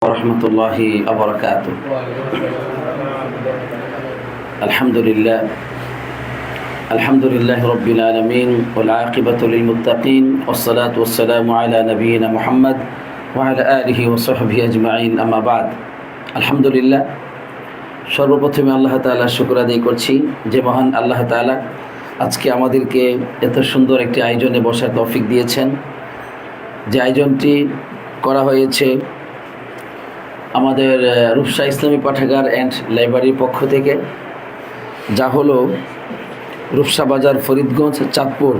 warahmatullahi wabarakatuh. Alhamdulillahi rabbil alamin wal aqibatu lil muttaqin wassalatu wassalamu ala nabiyyina Muhammad wa ala alihi wa sahbihi ajma'in, amma ba'd. আলহামদুলিল্লাহ, সর্বপ্রথমে আল্লাহ তাআলা শুকর আদায় করছি যে মহান আল্লাহ তাআলা আজকে আমাদেরকে এত সুন্দর একটি আয়োজনে বসার তৌফিক দিয়েছেন। যে আয়োজনটি করা হয়েছে আমাদের রূপসা ইসলামী পাঠাগার অ্যান্ড লাইব্রেরির পক্ষ থেকে, যা হলো রূপসা বাজার, ফরিদগঞ্জ, চাঁদপুর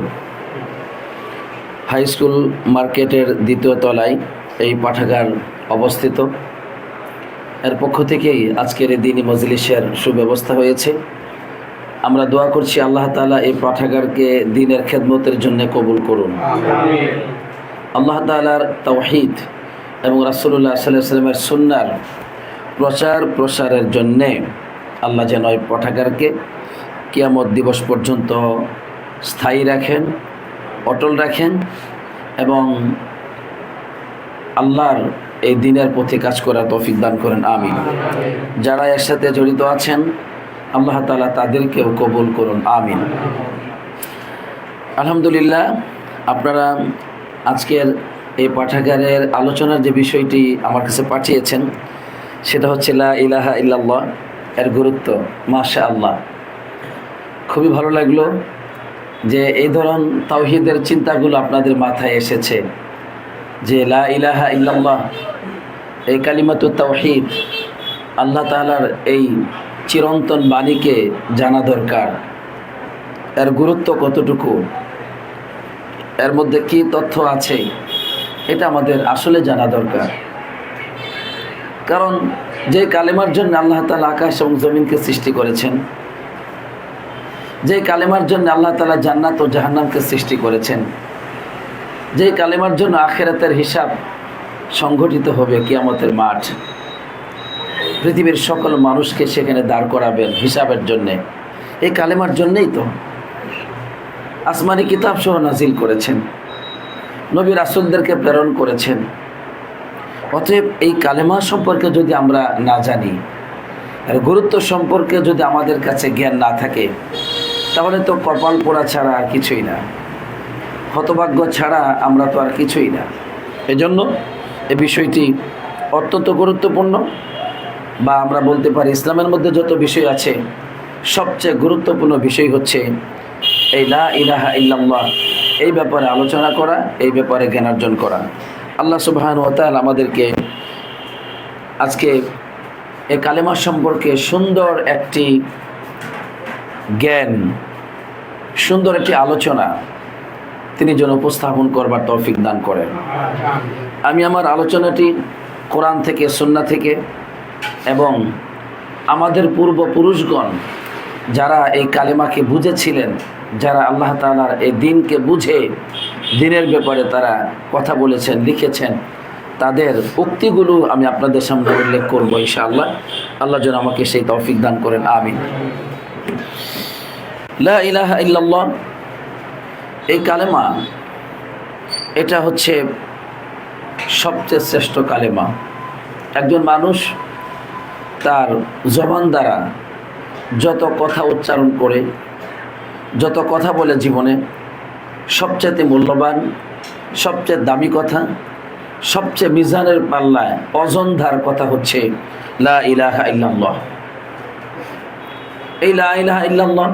হাই স্কুল মার্কেটের দ্বিতীয় তলায় এই পাঠাগার অবস্থিত। এর পক্ষ থেকেই আজকের এই দিনী মজলিসের সুব্যবস্থা হয়েছে। আমরা দোয়া করছি আল্লাহ তাআলা এই পাঠাগারকে দ্বীনের খেদমতের জন্য কবুল করুন। আল্লাহ তাআলার তাওহীদ এবং রাসূলুল্লাহ সাল্লাল্লাহু আলাইহি ওয়াসাল্লামের সুন্নাহর প্রসারের জন্যে আল্লাহ যেন এই পাঠাগারকে কিয়ামত দিবস পর্যন্ত স্থায়ী রাখেন, অটল রাখেন এবং আল্লাহর এই দিনের পথে কাজ করার তৌফিক দান করেন, আমিন। যারা এর সাথে জড়িত আছেন আল্লাহ তাআলা তাদেরকেও কবুল করুন, আমিন। আলহামদুলিল্লাহ, আপনারা আজকের এই পাঠাগারের আলোচনার যে বিষয়টি আমার কাছে পাঠিয়েছেন সেটা হচ্ছে লা ইলাহা ইল্লাল্লাহ এর গুরুত্ব। মাশাআল্লাহ, খুবই ভালো লাগলো যে এই ধরনের তাওহীদের চিন্তাগুলো আপনাদের মাথায় এসেছে, যে লা ইলাহা ইল্লাল্লাহ, এই কালিমাতুত তাওহীদ, আল্লাহ তাআলার এই চিরন্তন বাণীকে জানা দরকার। এর গুরুত্ব কতটুকু, এর মধ্যে কি তথ্য আছে, এটা আমাদের আসলে জানা দরকার। কারণ যে কালেমার জন্য আল্লাহ তাআলা আকাশ এবং জমিনকে সৃষ্টি করেছেন, যে কালেমার জন্য আল্লাহ তাআলা জান্নাত ও জাহান্নামকে সৃষ্টি করেছেন, যে কালেমার জন্য আখিরাতের হিসাব সংঘটিত হবে কিয়ামতের মাঠ, পৃথিবীর সকল মানুষকে সেখানে দাঁড় করাবেন হিসাবের জন্যে, এই কালেমার জন্যেই তো আসমানি কিতাব সহ নাজিল করেছেন, নবী রাসূলদেরকে প্রেরণ করেছেন। অতএব এই কালেমা সম্পর্কে যদি আমরা না জানি, আর গুরুত্ব সম্পর্কে যদি আমাদের কাছে জ্ঞান না থাকে, তাহলে তো কপাল পোড়া ছাড়া আর কিছুই না, হতভাগ্য ছাড়া আমরা তো আর কিছুই না। এজন্য এই বিষয়টি অত্যন্ত গুরুত্বপূর্ণ, বা আমরা বলতে পারি ইসলামের মধ্যে যত বিষয় আছে সবচেয়ে গুরুত্বপূর্ণ বিষয় হচ্ছে এই লা ইলাহা ইল্লাল্লাহ, এই ব্যাপারে আলোচনা করা, এই ব্যাপারে জ্ঞান অর্জন করা। আল্লাহ সুবহানাহু ওয়া তাআলা আমাদেরকে আজকে এই কালেমা সম্পর্কে সুন্দর একটি জ্ঞান, সুন্দর একটি আলোচনা তিনি যেন উপস্থাপন করবার তৌফিক দান করেন। আমি আমার আলোচনাটি কোরআন থেকে, সুন্নাহ থেকে এবং আমাদের পূর্বপুরুষগণ যারা এই কালেমাকে বুঝেছিলেন, যারা আল্লাহ তাআলার এই দ্বীনকে বুঝে দ্বীনের ব্যাপারে তারা কথা বলেছেন, লিখেছেন, তাদের উক্তিগুলো আমি আপনাদের সামনে উল্লেখ করবো ইনশাআল্লাহ। আল্লাহ যেন আমাকে সেই তৌফিক দান করেন, আমিন। লা ইলাহা ইল্লাল্লাহ এই কালেমা, এটা হচ্ছে সবচেয়ে শ্রেষ্ঠ কালেমা। একজন মানুষ তার জবান দ্বারা যত কথা উচ্চারণ করে, যত কথা বলে জীবনে, সবচেয়ে মূল্যবান, সবচেয়ে দামি কথা, সবচেয়ে মিজানের পাল্লায় ওজনদার কথা হচ্ছে লা ইলাহা ইল্লাল্লাহ। এই লা ইলাহা ইল্লাল্লাহ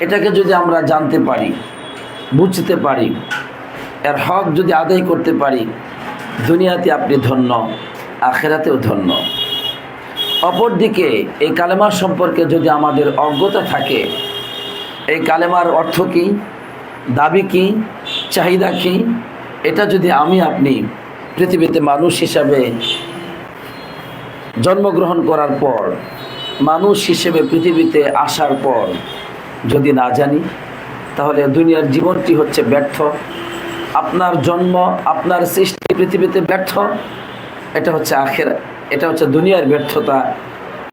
এটাকে যদি আমরা জানতে পারি, বুঝতে পারি, এর হক যদি আদায় করতে পারি, দুনিয়াতে আপনি ধন্য, আখিরাতেও ধন্য। অপরদিকে এই কালেমার সম্পর্কে যদি আমাদের অজ্ঞতা থাকে, এই কালেমার অর্থ কী, দাবি কী, চাহিদা কী, এটা যদি আমি আপনি পৃথিবীতে মানুষ হিসাবে জন্মগ্রহণ করার পর, মানুষ হিসেবে পৃথিবীতে আসার পর যদি না জানি, তাহলে দুনিয়ার জীবনটি হচ্ছে ব্যর্থ। আপনার জন্ম, আপনার সৃষ্টি পৃথিবীতে ব্যর্থ, এটা হচ্ছে আখিরাত, এটা হচ্ছে দুনিয়ার ব্যর্থতা।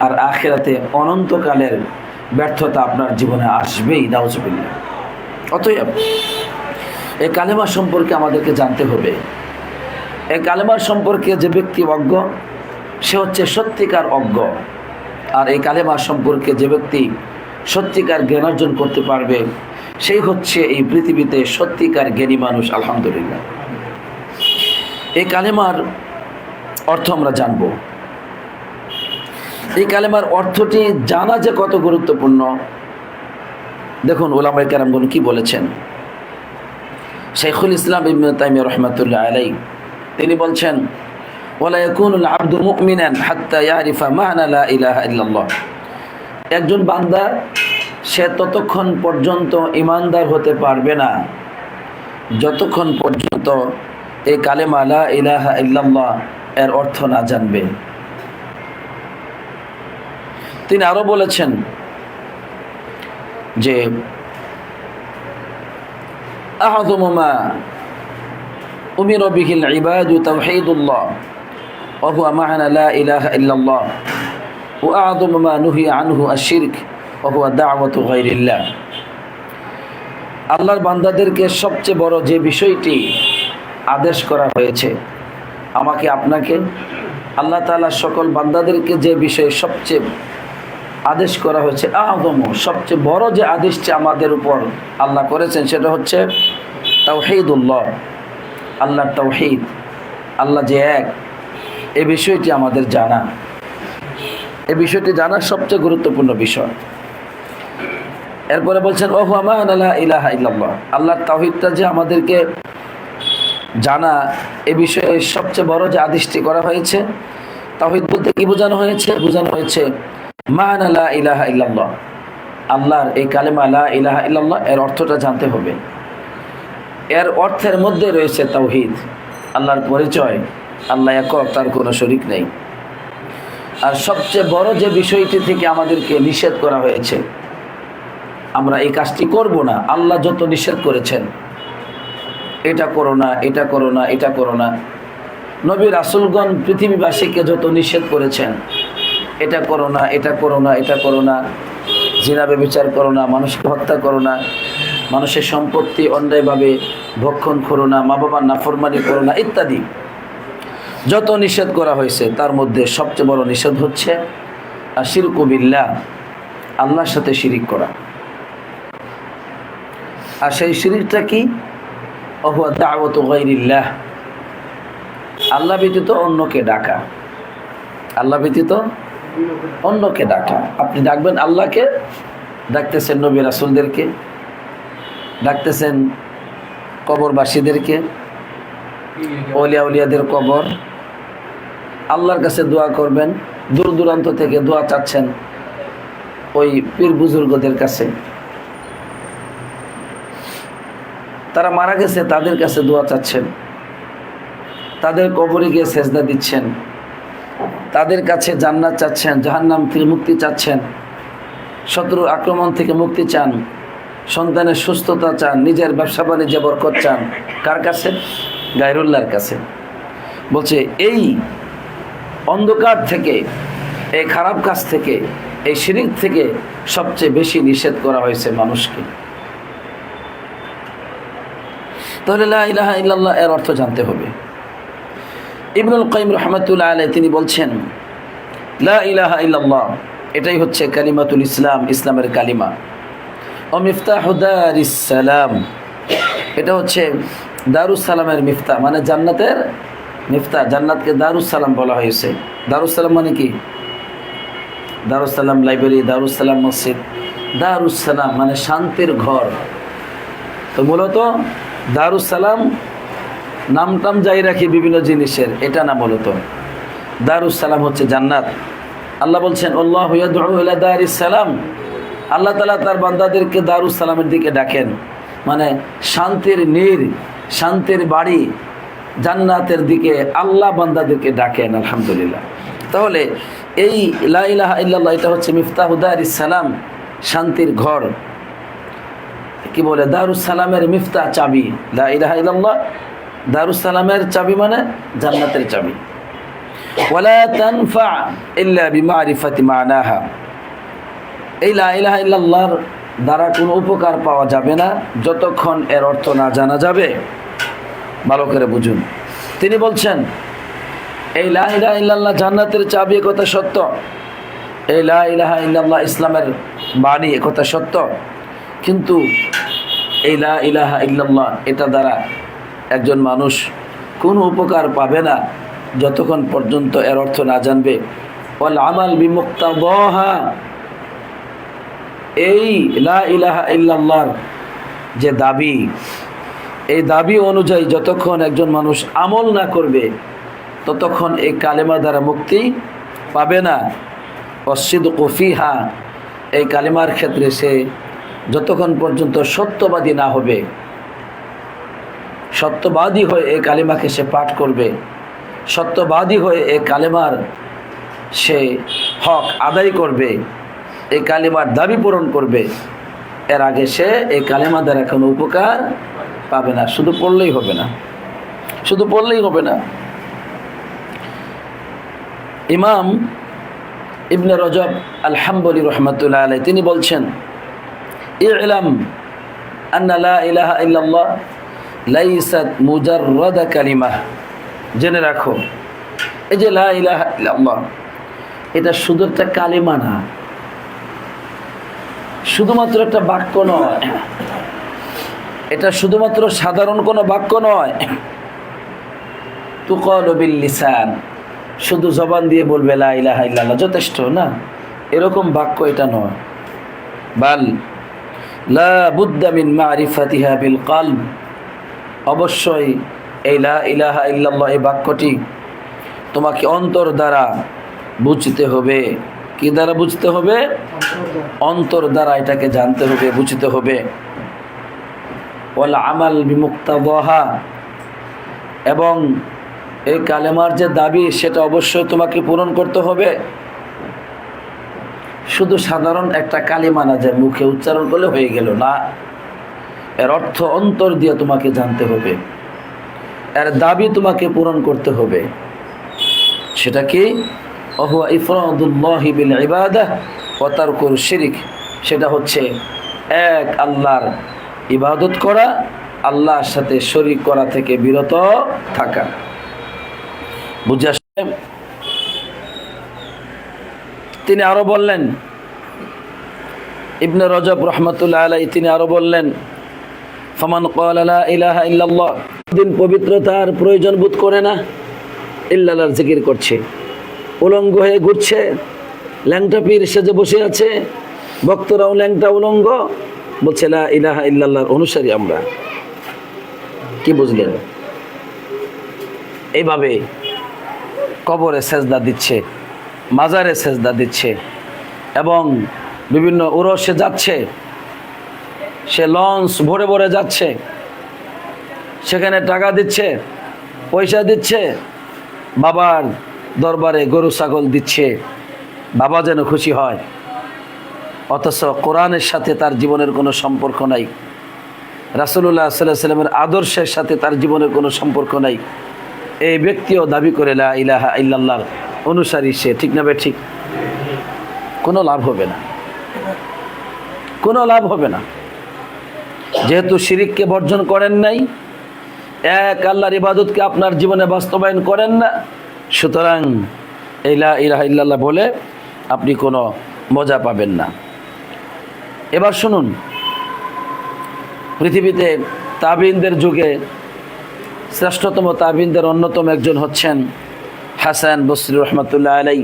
আর আখিরাতে অনন্তকালের ব্যর্থতা আপনার জীবনে আসবেই, নাউজুবিল্লাহ। অতএব এই কালেমা সম্পর্কে আমাদেরকে জানতে হবে। এই কালেমার সম্পর্কে যে ব্যক্তি অজ্ঞ সে হচ্ছে সত্যিকার অজ্ঞ, আর এই কালেমার সম্পর্কে যে ব্যক্তি সত্যিকার জ্ঞান অর্জন করতে পারবে সেই হচ্ছে এই পৃথিবীতে সত্যিকার জ্ঞানী মানুষ। আলহামদুলিল্লাহ। এই কালেমার অর্থ আমরা জানব। এই কালেমার অর্থটি জানা যে কত গুরুত্বপূর্ণ, দেখুন উলামায়ে কেরামগণ কি বলেছেন। শাইখুল ইসলাম ইবনে তাইমিয়া রাহমাতুল্লাহ আলাইহি তিনি বলছেন, ওয়ালা ইয়াকুনুল আবদু মুমিনান হাত্তা ইয়ারিফা মা'না লা ইলাহা ইল্লাল্লাহ। একজন বান্দা সে ততক্ষণ পর্যন্ত ঈমানদার হতে পারবে না যতক্ষণ পর্যন্ত এই কালেমা লা ইলাহা ইল্লাল্লাহ এর অর্থ না জানবে। তিনি আরো বলেছেন যে আ'যামু মা উমিরা বিহিল ইবাদু তাওহীদুল্লাহ ওয়া হুয়া মা'না লা ইলাহা ইল্লাল্লাহ ওয়া আ'যামু মা নুহিয়া আনহু আশ-শিরক ওয়া হুয়া দা'ওয়াতু গায়রিল্লাহ। আল্লাহর বান্দাদেরকে সবচেয়ে বড় যে বিষয়টি আদেশ করা হয়েছে, আমাকে আপনাকে, আল্লাহ তাআলা সকল বান্দাদেরকে যে বিষয়ে সবচেয়ে আদেশ করা হয়েছে, সবচেয়ে বড় যে আদেশটি আমাদের উপর আল্লাহ করেছেন সেটা হচ্ছে তাওহীদুল্লাহ, আল্লাহর তাওহীদ, আল্লাহ যে এক, এই বিষয়টি আমাদের জানা। এই বিষয়টি জানা সবচেয়ে গুরুত্বপূর্ণ বিষয়। এরপরে বলছেন ওয়া হুয়া মা'না লা ইলাহা ইল্লাল্লাহ, আল্লাহর তাওহীদটা যে আমাদেরকে জানা, এই বিষয়ে সবচেয়ে বড় যে আদেশটি করা হয়েছে। তাওহীদ বলতে কি বোঝানো হয়েছে? বোঝানো হয়েছে মা'না লা ইলাহা ইল্লাল্লাহ, আল্লাহর এই কালেমা লা ইলাহা ইল্লাল্লাহ এর অর্থটা জানতে হবে। এর অর্থের মধ্যে রয়েছে তাওহীদ, আল্লাহর পরিচয়, আল্লাহ একক, তার কোনো শরীক নেই। আর সবচেয়ে বড় যে বিষয়টি থেকে আমাদেরকে নিষেধ করা হয়েছে, আমরা এই কাজটি করব না, আল্লাহ যত নিষেধ করেছেন, এটা করো না, এটা করো না, এটা করো না, নবী রাসূলগণ পৃথিবীবাসীকে যত নিষেধ করেছেন, এটা করো না, এটা করো না, এটা করো না, জিনা ব্যভিচার করো না, মানুষকে হত্যা করো না, মানুষের সম্পত্তি অন্যায়ভাবে ভক্ষণ করো না, মা বাবার নাফরমানি করো না, ইত্যাদি যত নিষেধ করা হয়েছে তার মধ্যে সবচেয়ে বড় নিষেধ হচ্ছে আশিরকু বিল্লাহ, আল্লাহর সাথে শিরিক করা। আর সেই শিরিকটা কি? ওয়া হুয়া দাওয়াতু গায়রিল্লাহ, আল্লাহ ব্যতীত অন্যকে ডাকা, আল্লাহ ব্যতীত অন্যকে ডাকা। আপনি ডাকবেন আল্লাহকে, ডাকতেছেন নবী রাসূলদেরকে, ডাকতেছেন কবরবাসীদেরকে, ওলিয়া উলিয়াদের কবর, আল্লাহর কাছে দোয়া করবেন, দূর দূরান্ত থেকে দোয়া চাচ্ছেন ওই পীর বুজুর্গদের কাছে, তারা মারা গেছে তাদের কাছে দোয়া চাচ্ছেন, তাদের কবরে গিয়ে সেজদা দিচ্ছেন, তাদের কাছে জান্নাত চাচ্ছেন, জাহান্নাম থেকে মুক্তি চাচ্ছেন, শত্রুর আক্রমণ থেকে মুক্তি চান, সন্তানের সুস্থতা চান, নিজের ব্যবসা বাণিজ্যে বরকত চান। কার কাছে? গায়রুল্লাহর কাছে। বলছে এই অন্ধকার থেকে, এই খারাপ কাজ থেকে, এই শিরিক থেকে সবচেয়ে বেশি নিষেধ করা হয়েছে মানুষকে। তাহলে লা ইলাহা ইল্লাল্লাহ এর অর্থ জানতে হবে। ইবনুল কাইয়িম রাহমাতুল্লাহ আলাইহি তিনি বলছেন লা ইলাহা ইল্লাল্লাহ এটাই হচ্ছে কালিমাতুল ইসলাম, ইসলামের কালিমা। ও মিফতাহু দারিস সালাম, এটা হচ্ছে দারুস সালামের মিফতাহ, মানে জান্নাতের মিফতাহ। জান্নাতকে দারুস সালাম বলা হয়েছে। দারুস সালাম মানে কি? দারুস সালাম লাইব্রেরি, দারুস সালাম মসজিদ, দারুস সালাম মানে শান্তির ঘর। তো মূলত দারুস সালাম নামটাম যাই রাখি বিভিন্ন জিনিসের, এটা না, মূলত দারুস সালাম হচ্ছে জান্নাত। আল্লাহ বলছেন আল্লাহু ইয়াদউ ইলা দারিস সালাম, আল্লাহ তাআলা তার বান্দাদেরকে দারুস সালামের দিকে ডাকেন, মানে শান্তির নীড়, শান্তির বাড়ি, জান্নাতের দিকে আল্লাহ বান্দাদেরকে ডাকেন। আলহামদুলিল্লাহ। তাহলে এই লা ইলাহা ইল্লাল্লাহ এটা হচ্ছে মিফতাহু দারিস সালাম, শান্তির ঘর। কি বলে? দারুস সালামের মিফতাহ, চাবি। লা ইলাহা ইল্লাল্লাহ দারুস সালামের চাবি মানে জান্নাতের চাবি। ওয়ালা তানফা ইল্লা বিমারিফাতি মানাহা, এই লা ইলাহা ইল্লাল্লাহর দ্বারা কোনো উপকার পাওয়া যাবে না যতক্ষণ এর অর্থ না জানা যাবে। ভালো করে বুঝুন, তিনি বলছেন এই লা ইলাহা ইল্লাল্লাহ জান্নাতের চাবি, কথা সত্য। এই লা ইলাহা ইল্লাল্লাহ ইসলামের বাণী, কথা সত্য। কিন্তু এই লা ইলাহা ইল্লাল্লাহ এটা দ্বারা একজন মানুষ কোনো উপকার পাবে না যতক্ষণ পর্যন্ত এর অর্থ না জানবে। ওয়াল আমাল বিমুক্তাদাহা, এই লা ইলাহা ইল্লাল্লাহর যে দাবি, এই দাবি অনুযায়ী যতক্ষণ একজন মানুষ আমল না করবে ততক্ষণ এই কালেমা দ্বারা মুক্তি পাবে না। ওয়াসিদকু ফিহা, এই কালেমার ক্ষেত্রে সে যতক্ষণ পর্যন্ত সত্যবাদী না হবে, সত্যবাদী হয়ে এই কালেমাকে সে পাঠ করবে, সত্যবাদী হয়ে এই কালেমার সে হক আদায় করবে, এই কালেমার দাবি পূরণ করবে, এর আগে সে এই কালেমা দ্বারা কোনো উপকার পাবে না। শুধু পড়লেই হবে না, শুধু পড়লেই হবে না। ইমাম ইবনে রজব আল হাম্বলি রাহমাতুল্লাহ আলাইহি তিনি বলছেন, ইলাম আন্না লা ইলাহা ইল্লাল্লাহ লাইসাত মুজাররাদ কালিমা, জেনে রাখো এই যে লা ইলাহা ইল্লাল্লাহ এটা শুধু একটা কালিমা না, শুধুমাত্র একটা বাক্য নয়, এটা শুধুমাত্র সাধারণ কোনো বাক্য নয়। তুকালু বিল লিসান, শুধু জবান দিয়ে বলবে লা ইলাহা ইল্লাল্লাহ যথেষ্ট না, এরকম বাক্য এটা নয়। বাল লা বুদ্দা মিন মারিফাতিহা বিল কলব, অবশ্যই এই লা ইলাহা ইল্লাল্লাহ এই বাক্যটি তোমাকে অন্তর দ্বারা বুঝতে হবে। কি দ্বারা বুঝতে হবে? অন্তর দ্বারা এটাকে জানতে হবে, বুঝতে হবে। ওয়াল আমাল বিমুক্তাদাহা, এবং এই কালেমার যে দাবি সেটা অবশ্যই তোমাকে পূরণ করতে হবে। শুধু সাধারণ একটা কালিমা না যে মুখে উচ্চারণ করলে হয়ে গেল না, এর অর্থ অন্তর দিয়ে তোমাকে জানতে হবে, এর দাবি তোমাকে পূরণ করতে হবে। সেটা কি? ওহুয়া ইফরাদুল্লাহি বিল ইবাদাহ ওয়া তারকুল শিরক, সেটা হচ্ছে এক আল্লাহর ইবাদত করা, আল্লাহর সাথে শরীক করা থেকে বিরত থাকা। বুঝে আসছে? তিনি আরো বললেন, ইবনে রজব রাহমাতুল্লাহ আলাইহি তিনি আরো বললেন, ফামান ক্বালা লা ইলাহা ইল্লাল্লাহ, দিন পবিত্রতার প্রয়োজন বোধ করে না, ইল্লাল্লাহর জিকির করছে, উলঙ্গ হয়ে ঘুরছে, ল্যাংটা পীর সেজে বসে আছে, ভক্তরাও ল্যাংটা উলঙ্গ, বলছে লা ইলাহা ইল্লাল্লাহর অনুসারী আমরা। কি বুঝলেন? এইভাবে কবরে সেজদা দিচ্ছে, মাজারে সেজদা দিচ্ছে, এবং বিভিন্ন উরসে যাচ্ছে, সে লঞ্চ ভরে ভরে যাচ্ছে, সেখানে টাকা দিচ্ছে, পয়সা দিচ্ছে, বাবার দরবারে গরু ছাগল দিচ্ছে, বাবা যেন খুশি হয়, অথচ কোরআনের সাথে তার জীবনের কোনো সম্পর্ক নাই, রাসূলুল্লাহ সাল্লাল্লাহু আলাইহি ওয়াসাল্লামের আদর্শের সাথে তার জীবনের কোনো সম্পর্ক নাই। এই ব্যক্তিও দাবি করে লা ইলাহা ইল্লাল্লাহর অনুসারী সে, ঠিক না বে ঠিক? কোনো লাভ হবে না, কোনো লাভ হবে না। যেহেতু শিরিককে বর্জন করেন নাই, এক আল্লাহর ইবাদতকে আপনার জীবনে বাস্তবায়ন করেন না, সুতরাং এই লা ইলাহা ইল্লাল্লাহ বলে আপনি কোনো মজা পাবেন না। এবার শুনুন, পৃথিবীতে তাবিনদের যুগে শ্রেষ্ঠতম তাবিনদের অন্যতম একজন হচ্ছেন হাসান বসরি রহমতুল্লাহ আলাই।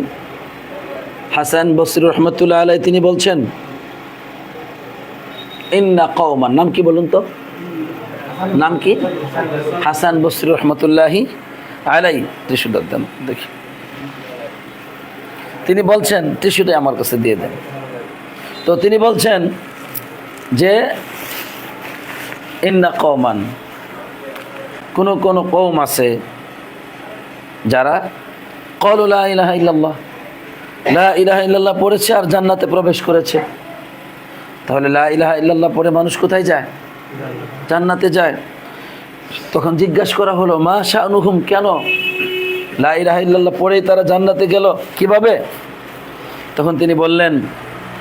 হাসান বসরি রহমতুল্লাহ আলাই তিনি বলছেন, ইন্না কওমান, নাম কি বলুন তো, নাম কি? হাসান বসরি রহমতুল্লাহি আলাই। টিস্যুটা দেন দেখি। তিনি বলছেন, টিস্যুটাই আমার কাছে দিয়ে দেন। তো তিনি বলছেন যে ইন্না কওমান, কোন কওম আছে যারা ক্বালু লা ইলাহা ইল্লাল্লাহ, লা ইলাহা ইল্লাল্লাহ পড়েছে আর জান্নাতে প্রবেশ করেছে। তাহলে লা ইলাহা ইল্লাল্লাহ পড়ে মানুষ কোথায় যায়? জান্নাতে যায়। তখন জিজ্ঞাসা করা হলো, মা শানুহুম, কেন লা ইলাহা ইল্লাল্লাহ পড়েই তারা জান্নাতে গেল, কিভাবে? তখন তিনি বললেন,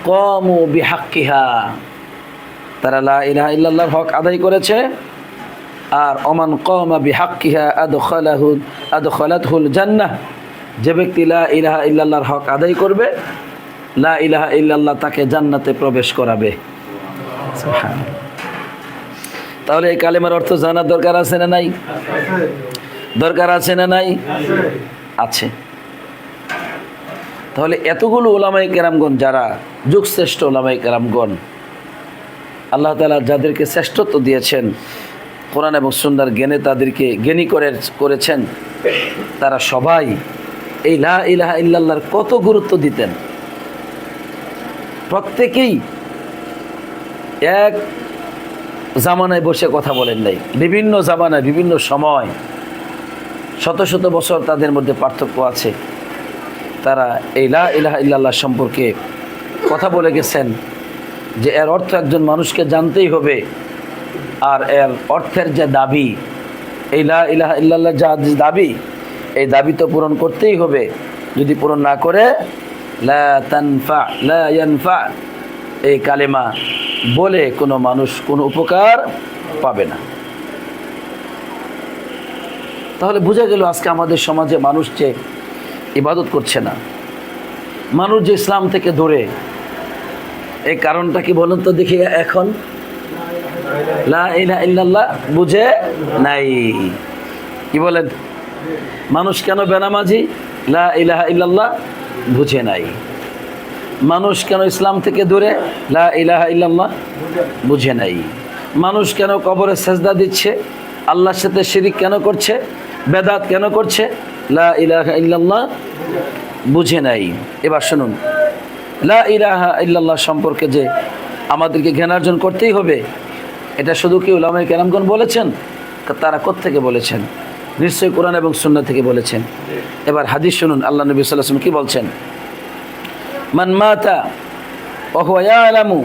কামু বিহাক্কিহা, তারা লা ইলাহা ইল্লাল্লাহর হক আদায় করেছে, আর ওমান কামা বিহাক্কিহা আদখালাতহুল জান্নাহ, যে ব্যক্তি লা ইলাহা ইল্লাল্লাহর হক আদায় করবে, লা ইলাহা ইল্লাল্লাহ তাকে জান্নাতে প্রবেশ করাবে। সুবহানাল্লাহ। তাহলে এই কালেমার অর্থ জানার দরকার আছে না নাই? দরকার আছে না নাই? আছে। তাহলে এতগুলো ওলামায়ে কেরামগণ, যারা যুগশ্রেষ্ঠ ওলামায়ে কেরামগণ, আল্লাহ তাআলা যাদেরকে শ্রেষ্ঠত্ব দিয়েছেন, কোরআন এবং সুন্নাহর জ্ঞানে তাদেরকে জ্ঞানী করেছেন, তারা সবাই এই লা ইলাহা ইল্লাল্লাহর কত গুরুত্ব দিতেন। প্রত্যেকেই এক জামানায় বসে কথা বলেন নাই, বিভিন্ন জামানায় বিভিন্ন সময় শত শত বছর তাদের মধ্যে পার্থক্য আছে। তারা এই লা ইলাহা ইল্লাল্লাহ সম্পর্কে কথা বলে গেছেন যে এর অর্থ একজন মানুষকে জানতেই হবে, আর এর অর্থের যে দাবি, এই লা ইলাহা ইল্লাল্লাহ যা দাবি, এই দাবি তো পূরণ করতেই হবে। যদি পূরণ না করে লা তানফা লা ইয়ানফা, এই কালেমা বলে কোনো মানুষ কোনো উপকার পাবে না। তাহলে বোঝা গেল আজকে আমাদের সমাজে মানুষ যে ইবাদত করছে না, মানুষ যে ইসলাম থেকে দূরে, এই কারণটা কি বলুন তো দেখি। এখন লা ইলাহা ইল্লাল্লাহ বুঝে নাই। কি বলেন? মানুষ কেন বেনামাজি? লা ইলাহা ইল্লাল্লাহ বুঝে নাই। মানুষ কেন ইসলাম থেকে দূরে? লা ইলাহা ইল্লাল্লাহ বুঝে নাই। মানুষ কেন কবরে সেজদা দিচ্ছে? আল্লাহর সাথে শিরিক কেন করছে? বেদাত কেন করছে? লা ইলাহা ইল্লাল্লাহ বুঝে নাই। এবার শুনুন, লা ইলাহা ইল্লাল্লাহ সম্পর্কে যে আমাদেরকে জ্ঞানার্জন করতেই হবে, এটা শুধু কি উলামায়ে কেরামগণ বলেছেন? তারা কোত্থেকে বলেছেন? নিশ্চয়ই কোরআন এবং সুন্নাহ থেকে বলেছেন। এবার হাদিস শুনুন, আল্লাহ নবী সাল্লাল্লাহু আলাইহি ওয়াসাল্লাম কি বলছেন? মান মাতা ওয়া হুয়া ইয়ালামু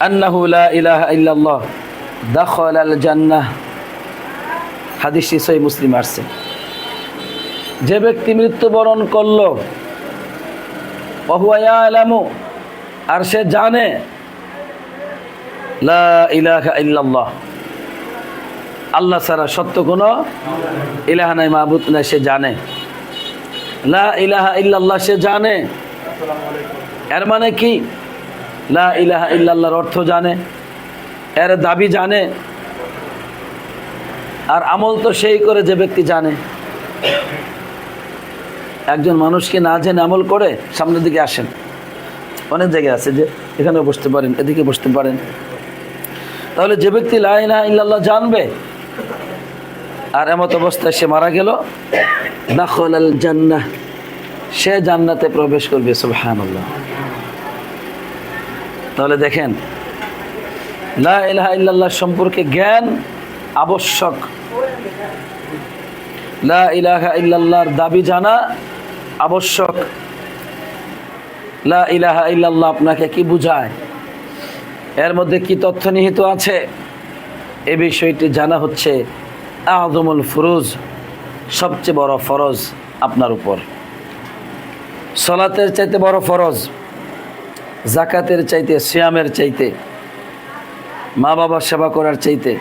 আন্নাহু লা ইলাহা ইল্লাল্লাহ দাখালাল জান্নাহ। হাদিসটি সহিহ মুসলিম আসছে। যে ব্যক্তি মৃত্যুবরণ করলো, ওয়া হুয়া ইয়ালামু, আর সে জানে লা ইলাহা ইল্লাল্লাহ, আল্লাহ ছাড়া সত্য কোনো ইলাহা নাই, মাবুদ নাই, সে জানে। লা ইলাহা ইল্লাল্লাহ সে জানে। এর মানে কি? লা ইলাহা ইল্লাল্লাহর অর্থ জানে, এর দাবি জানে, আর আমল তো সেই করে যে ব্যক্তি জানে। একজন মানুষকে না জেনে আমল করে, সামনের দিকে আসেন, অনেক জায়গায় আছে যে এখানে বসতে পারেন, এদিকে বসতে পারেন। তাহলে যে ব্যক্তি লা ইলাহা ইল্লাল্লাহ জানবে আর এমত অবস্থায় সে মারা গেল, দাখালাল জান্নাহ, সে জান্নাতে প্রবেশ করবে। সুবহানাল্লাহ। তাহলে দেখেন, লা ইলাহা ইল্লাল্লাহ সম্পর্কে জ্ঞান আবশ্যক। লা ইলাহা ইল্লাল্লাহর দাবি জানা আবশ্যক। লা ইলাহা ইল্লাল্লাহ আপনাকে কি বুঝায়, এর মধ্যে কি তথ্য নিহিত আছে, এ বিষয়টি জানা হচ্ছে আযমুল ফুরুজ, সবচেয়ে বড় ফরজ আপনার উপর। সালাতের চাইতে বড় ফরজ, যাকাতের চাইতে, সিয়ামের চাইতে, মা বাবার সেবা করার চাইতে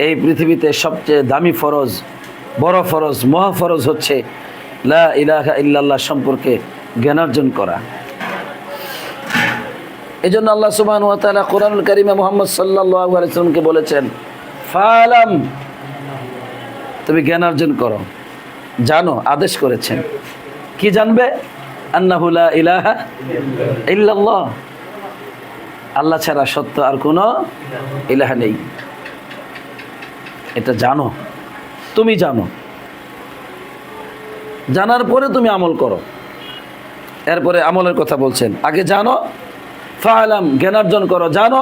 এই পৃথিবীতে সবচেয়ে দামি ফরজ, বড় ফরজ, মহাফরজ হচ্ছে লা ইলাহা ইল্লাল্লাহ সম্পর্কে জ্ঞানার্জন করা। এজন্য আল্লাহ সুবহানাহু ওয়া তাআলা কোরআনুল কারীমে মুহাম্মদ সাল্লাল্লাহু আলাইহি ওয়াসাল্লামকে বলেছেন, ফালাম, তুমি জ্ঞানার্জন করো, জানো, আদেশ করেছেন। কি জানবে? আন্নাহু লা ইলাহা ইল্লাল্লাহ, আল্লাহ ছাড়া সত্য আর কোনো ইলাহা নেই। এটা জানো, তুমি জানো। জানার পরে তুমি আমল করো। এরপরে আমলের কথা বলছেন, আগে জানো, ফালাম, জ্ঞানার্জন করো, জানো,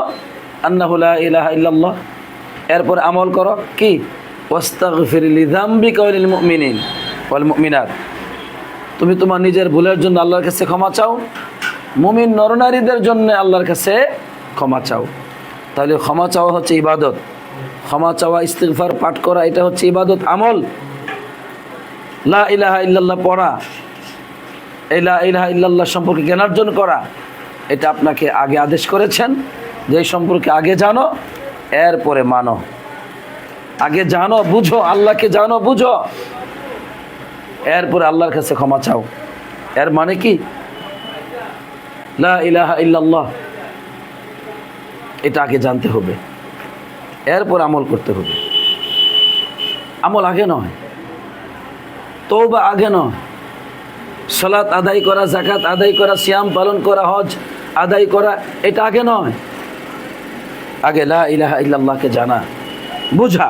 আন্নাহু লা ইলাহা ইল্লাল্লাহ, এরপরে আমল করো। কি? ওয়াস্তাগফির লিযামবিকা ওয়ালিল মুমিনিন ওয়াল মুমিনাত, তুমি তোমার নিজের ভুলের জন্য আল্লাহর কাছে ক্ষমা চাও, মুমিন নরনারীদের জন্য আল্লাহর কাছে ক্ষমা চাও। তাহলে ক্ষমা চাওয়া হচ্ছে ইবাদত। ক্ষমা চাওয়া, ইস্তিগফার পাঠ করা, এটা হচ্ছে ইবাদত, আমল। লা ইলাহা ইল্লাল্লাহ পড়া, এই লা ইলাহা ইল্লাল্লাহ সম্পর্কে জ্ঞানার্জন করা, এটা আপনাকে আগে আদেশ করেছেন যে এই সম্পর্কে আগে জানো, এরপরে মানো। আগে জানো বুঝো, আল্লাহকে জানো বুঝো, এরপরে আল্লাহর কাছে ক্ষমা চাও। এর মানে কি? লা ইলাহা ইল্লাল্লাহ, এটা আগে জানতে হবে, এরপর আমল করতে হবে। আমল আগে নয়, তওবা আগে নয়, সালাত আদায় করা, যাকাত আদায় করা, সিয়াম পালন করা, হজ আদায় করা, এটা আগে নয়। আগে লা ইলাহা ইল্লাল্লাহকে জানা, বুঝা,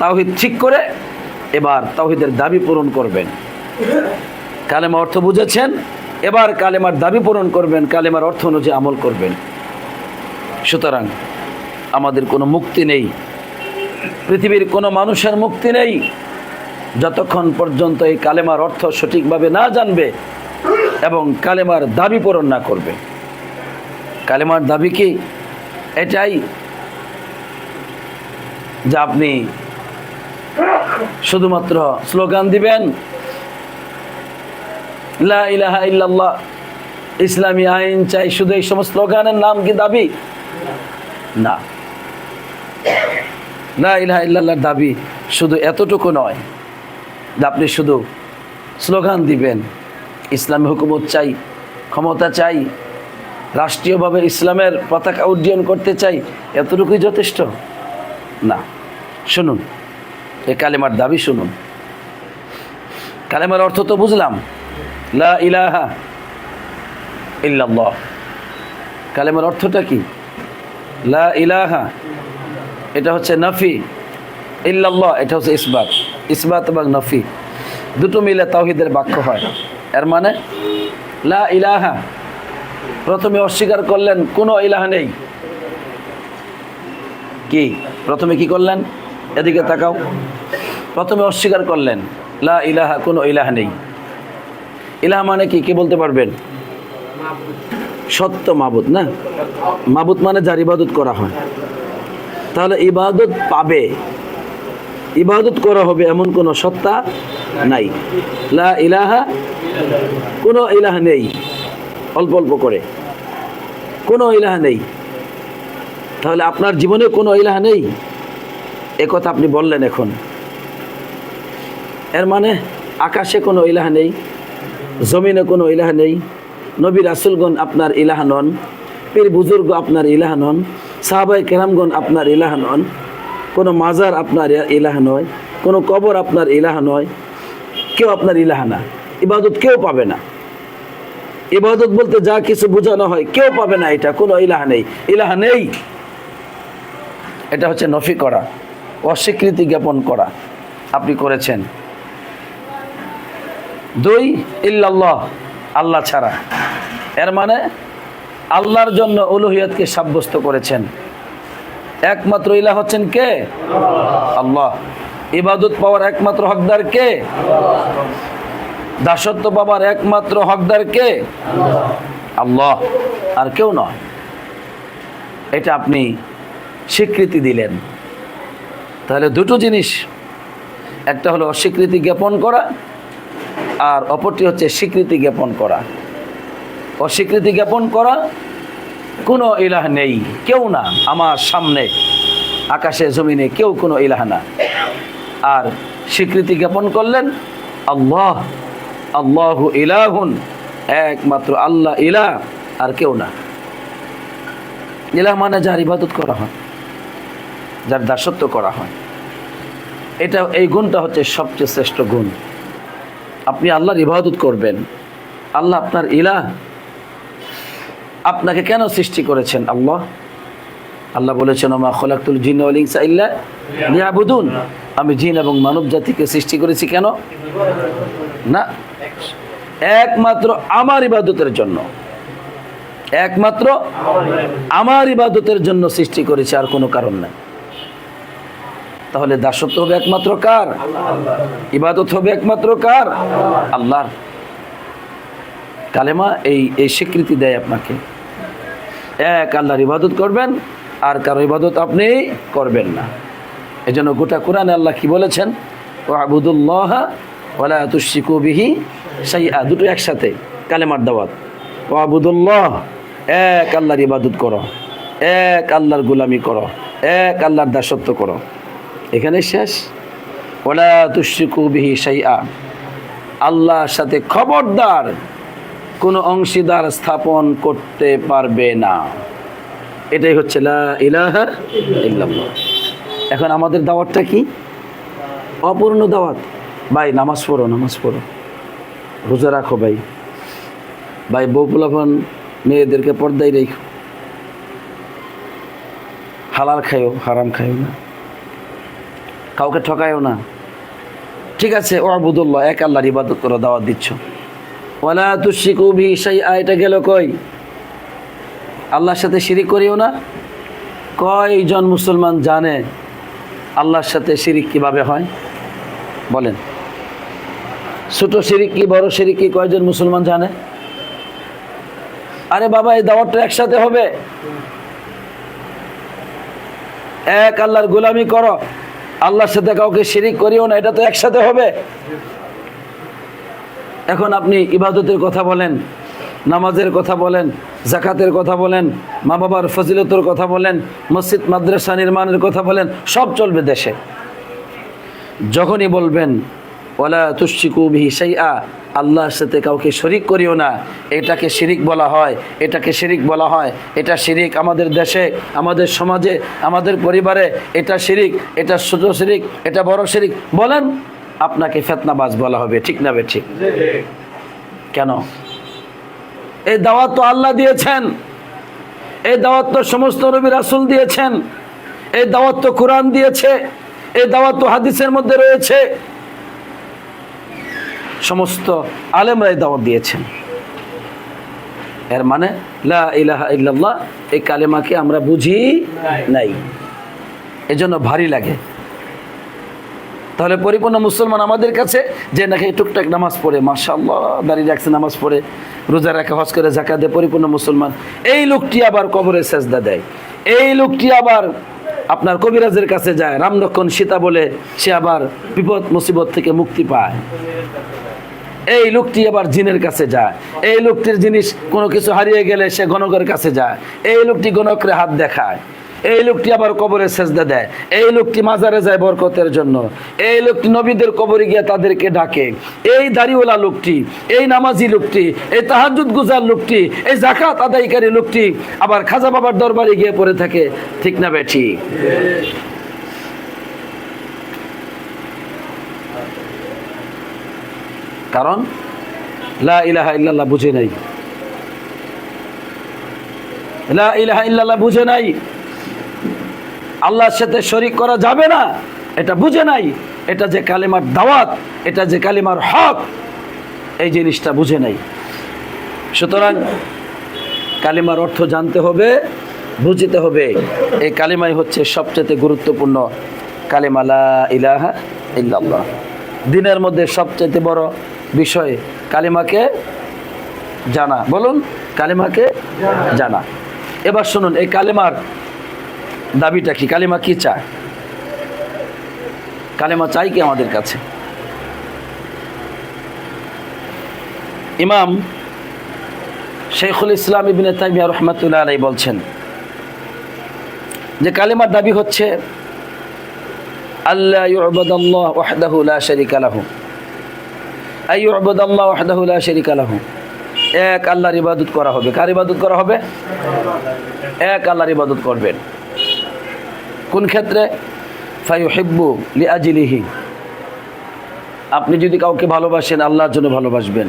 তাওহীদ ঠিক করে এবার তাওহীদের দাবি পূরণ করবেন। কালেমা অর্থ বুঝেছেন, এবার কালেমার দাবি পূরণ করবেন, কালেমার অর্থ অনুযায়ী আমল করবেন। সুতরাং আমাদের কোনো মুক্তি নেই, পৃথিবীর কোনো মানুষের মুক্তি নেই যতক্ষণ পর্যন্ত এই কালেমার অর্থ সঠিকভাবে না জানবে এবং কালেমার দাবি পূরণ না করবে। কালেমার দাবি কি? এটাই যে আপনি শুধুমাত্র স্লোগান দিবেন, লা ইলাহা ইল্লাল্লাহ, ইসলামী আইন চাই, শুধু এই সমস্ত স্লোগানের নাম কি দাবি? না, লা ইলাহা ইল্লাল্লাহর দাবি শুধু এতটুকু নয় যে আপনি শুধু স্লোগান দিবেন, ইসলামী হুকুমত চাই, ক্ষমতা চাই, রাষ্ট্রীয়ভাবে ইসলামের পতাকা উড্ডয়ন করতে চাই, এতটুকুই যথেষ্ট না। শুনুন, এই কালেমার দাবি শুনুন। কালেমার অর্থ তো বুঝলাম, লা ইলাহা ইল্লাল্লাহ। কালেমার অর্থটা কি? লা ইলাহা এটা হচ্ছে নফি, ইল্লাল্লাহ এটা হচ্ছে ইসবাত। ইসবাত এবং নফি দুটো মিলে তাওহীদের বাক্য হয়। এর মানে লা ইলাহা, প্রথমে অস্বীকার করলেন কোনো ইলাহ নেই। কি প্রথমে কি করলেন? এদিকে তাকাও। প্রথমে অস্বীকার করলেন লা ইলাহা, কোনো ইলাহ নেই। ইলাহ মানে কি? কে বলতে পারবেন? সত্য মাবুদ না? মাবুদ মানে যার ইবাদত করা হয়। তাহলে ইবাদত পাবে, ইবাদত করা হবে এমন কোনো সত্তা নাই। লা ইলাহা, কোনো ইলাহ নেই, অল্প অল্প করে কোনো ইলাহ নেই। তাহলে আপনার জীবনে কোনো ইলাহ নেই, এ কথা আপনি বললেন এখন। এর মানে আকাশে কোনো ইলাহ নেই, জমিনে কোনো ইলাহ নেই, নবী রাসূলগণ আপনার ইলাহ নন, পীর বুজুর্গ আপনার ইলাহ নন, সাহাবায়ে কেরামগণ আপনার ইলাহ নন, কোনো মাজার আপনার ইলাহ নয়, কোনো কবর আপনার ইলাহ নয়, কেউ আপনার ইলাহ না। ইবাদত কেউ পাবে না। ইবাদত বলতে যা কিছু বোঝানো হয় কেউ পাবে না, এটা কোনো ইলাহ নেই, ইলাহ নেই। এটা হচ্ছে নফি করা, অস্বীকৃতি জ্ঞাপন করা, আপনি করেছেন। দুই, ইল্লাল্লাহ, আল্লাহ ছাড়া। এর মানে আল্লাহর জন্য উলুহিয়তকে সাব্যস্ত করেছেন। একমাত্র ইলাহ হচ্ছেন কে? আল্লাহ। ইবাদত পাওয়ার একমাত্র হকদার কে? দাসত্ব পাওয়ার একমাত্র হকদার কে? আল্লাহ, আর কেউ নয়। এটা আপনি স্বীকৃতি দিলেন। তাহলে দুটো জিনিস, একটা হলো অস্বীকৃতি জ্ঞাপন করা, আর অপরটি হচ্ছে স্বীকৃতি জ্ঞাপন করা। অস্বীকৃতি জ্ঞাপন করা, কোনো ইলাহ নেই, কেউ না, আমার সামনে আকাশে জমিনে কেউ কোনো ইলাহ না। আর স্বীকৃতি জ্ঞাপন করলেন আল্লাহ, আল্লাহু ইলাহুন, একমাত্র আল্লাহ ইলাহ, আর কেউ না। ইলাহ মানে যার ইবাদত করা হয়, যার দাসত্ব করা হয়। এটা, এই গুণটা হচ্ছে সবচেয়ে শ্রেষ্ঠ গুণ। আপনি আল্লাহর ইবাদত করবেন, আল্লাহ আপনার ইলাহ। আপনাকে কেন সৃষ্টি করেছেন আল্লাহ? আল্লাহ বলেছেন ওমা খলাকতুল জিন্না ওয়াল ইনসা ইল্লা লিয়াবুদুন, আমি জিন এবং মানব জাতিকে সৃষ্টি করেছি কেন? না, একমাত্র আমার ইবাদতের জন্য, একমাত্র আমার ইবাদতের জন্য সৃষ্টি করেছে, আর কোনো কারণ নাই। তাহলে দাসত্ব হবে একমাত্র কার? ইবাদত হবে একমাত্র কার? আল্লাহর। কালেমা এই স্বীকৃতি দেয় আপনাকে, এক আল্লাহর ইবাদত করবেন, আর কারো ইবাদত আপনি করবেন না। এই জন্য গোটা কোরআনে আল্লাহ কি বলেছেন? ওয়াবুদুল্লাহ ওয়ালা তুশরিকু বিহি শাইআ, দুটো একসাথে কালেমার দাওয়াত। ওয়াবুদুল্লাহ, এক আল্লাহর ইবাদত করো, এক আল্লাহর গোলামি করো, এক আল্লাহর দাসত্ব করো। এখানে শেষ। ওয়ালা তুশরিকু বিহি শাইআ, আল্লাহর সাথে খবরদার কোনো অংশীদার স্থাপন করতে পারবে না। এটাই হচ্ছে লা ইলাহা ইল্লাল্লাহ। এখন আমাদের দাওয়াতটা কি? অপূর্ণ দাওয়াত। ভাই নামাজ পড়ো, নামাজ পড়ো, রোজা রাখো, ভাই ভাই বউ পোলাপান মেয়েদেরকে পর্দায় রেখো, হালাল খাইও, হারাম খাইও না, কাউকে ঠকায়ও না। ঠিক আছে, ওয়াবুদুল্লাহ, এক আল্লাহর ইবাদত করো, দাওয়াত দিচ্ছ। ওয়ালা তুশরিকু বিহি শাইআ, এটা গেল কই? আল্লাহর সাথে শিরিক করিও না। কয়জন মুসলমান জানে আল্লাহর সাথে শিরিক কিভাবে হয়? বলেন, ছোট শিরিক কি বড় শিরিক কি কয়জন মুসলমান জানে? আরে বাবা, এই দাওয়াতটা একসাথে হবে। এক আল্লাহর গোলামি করো, আল্লাহর সাথে কাউকে শিরিক করিও না, এটা তো একসাথে হবে। এখন আপনি ইবাদতের কথা বলেন, নামাজের কথা বলেন, যাকাতের কথা বলেন, মা বাবার ফজিলতের কথা বলেন, মসজিদ মাদ্রাসা নির্মাণের কথা বলেন, সব চলবে দেশে। যখনই বলবেন ওয়ালা তুশরিকু বিহি শাইআ, আল্লাহর সাথে কাউকে শরিক করিও না, এটাকে শিরিক বলা হয়, এটাকে শিরিক বলা হয়। এটা শিরিক আমাদের দেশে, আমাদের সমাজে, আমাদের পরিবারে, এটা শিরিক, এটা ছোট শিরিক, এটা বড় শিরিক বলেন, আপনাকে ফিতনাবাজ বলা হবে। ঠিক না বে ঠিক? কেন? এই দাওয়াত তো আল্লাহ দিয়েছেন, এই দাওয়াত তো সমস্ত নবী রাসূল দিয়েছেন, এই দাওয়াত তো কোরআন দিয়েছে, এই দাওয়াত তো হাদিসের মধ্যে রয়েছে, সমস্ত আলেমরা এই দাওয়াত দিয়েছেন। এর মানে লা ইলাহা ইল্লাল্লাহ, এই কালেমাকে আমরা বুঝি নাই, এজন্য ভারী লাগে। তাহলে পরিপূর্ণ মুসলমান আমাদের কাছে যে নাকি টুকটাক নামাজ পড়ে, মাশাআল্লাহ দাঁড়িয়ে রাখছে, নামাজ পড়ে, রোজা রাখে, হজ করে, যাকাত দেয়, পরিপূর্ণ মুসলমান, এই লোকটি আবার কবরে সেজদা দেয়, এই লোকটি আবার আপনার কবিরাজের কাছে যায়, রাম লক্ষ্মণ সীতা বলে সে আবার বিপদ মুসিবত থেকে মুক্তি পায়। এই লোকটি আবার জিনের কাছে যায়, এই লোকটির জিনিস কোনো কিছু হারিয়ে গেলে সে গণকের কাছে যায়, এই লোকটি গণকরে হাত দেখায়, এই লোকটি আবার কবরে সেজদা দেয়, এই লোকটি মাজারে যায় বরকতের জন্য, এই লোকটি নবীদের কবরে গিয়ে তাদেরকে ডাকে, এই দাড়িওয়ালা লোকটি, এই নামাজি লোকটি, এই তাহাজ্জুদ গুজার লোকটি, এই যাকাত আদায়কারী লোকটি আবার খাজা বাবার দরবারে গিয়ে পড়ে থাকে। ঠিক না বেঠি? কারণ লা ইলাহা ইল্লাল্লাহ বুঝে নাই, লা ইলাহা ইল্লাল্লাহ বুঝে নাই, আল্লাহর সাথে শরীক করা যাবে না এটা বুঝে নাই, এটা যে কালিমার দাওয়াত, এটা যে কালিমার হক, এই জিনিসটা বুঝে নাই। সুতরাং কালিমার অর্থ জানতে হবে, বুঝতে হবে। এই কালিমাই হচ্ছে সবচেয়ে গুরুত্বপূর্ণ কালিমা, লা ইলাহা ইল্লাল্লাহ। দিনের মধ্যে সবচেয়ে বড় বিষয় কালিমাকে জানা। বলুন, কালিমাকে জানা। এবার শুনুন, এই কালিমার দাবিটা কি? কালিমা কি চায়? কালিমা চাই কি আমাদের কাছে? ইমাম শেখুল ইসলাম ইবনে তাইমিয়া রাহমাতুল্লাহ আলাইহি বলছেন যে কালিমার দাবি হচ্ছে আল্লাহ ইউবাদাল্লাহ ওয়াহদাহু লা শারীকা লাহু, আই ইউবাদাল্লাহ ওয়াহদাহু লা শারীকা লাহু, এক আল্লাহর ইবাদত করা হবে। কার ইবাদত করা হবে? এক আল্লাহর ইবাদত করবেন। কোন ক্ষেত্রে? ফায়ুহিব্বু লিআজলিহি, আপনি যদি কাউকে ভালোবাসেন আল্লাহর জন্য ভালোবাসবেন।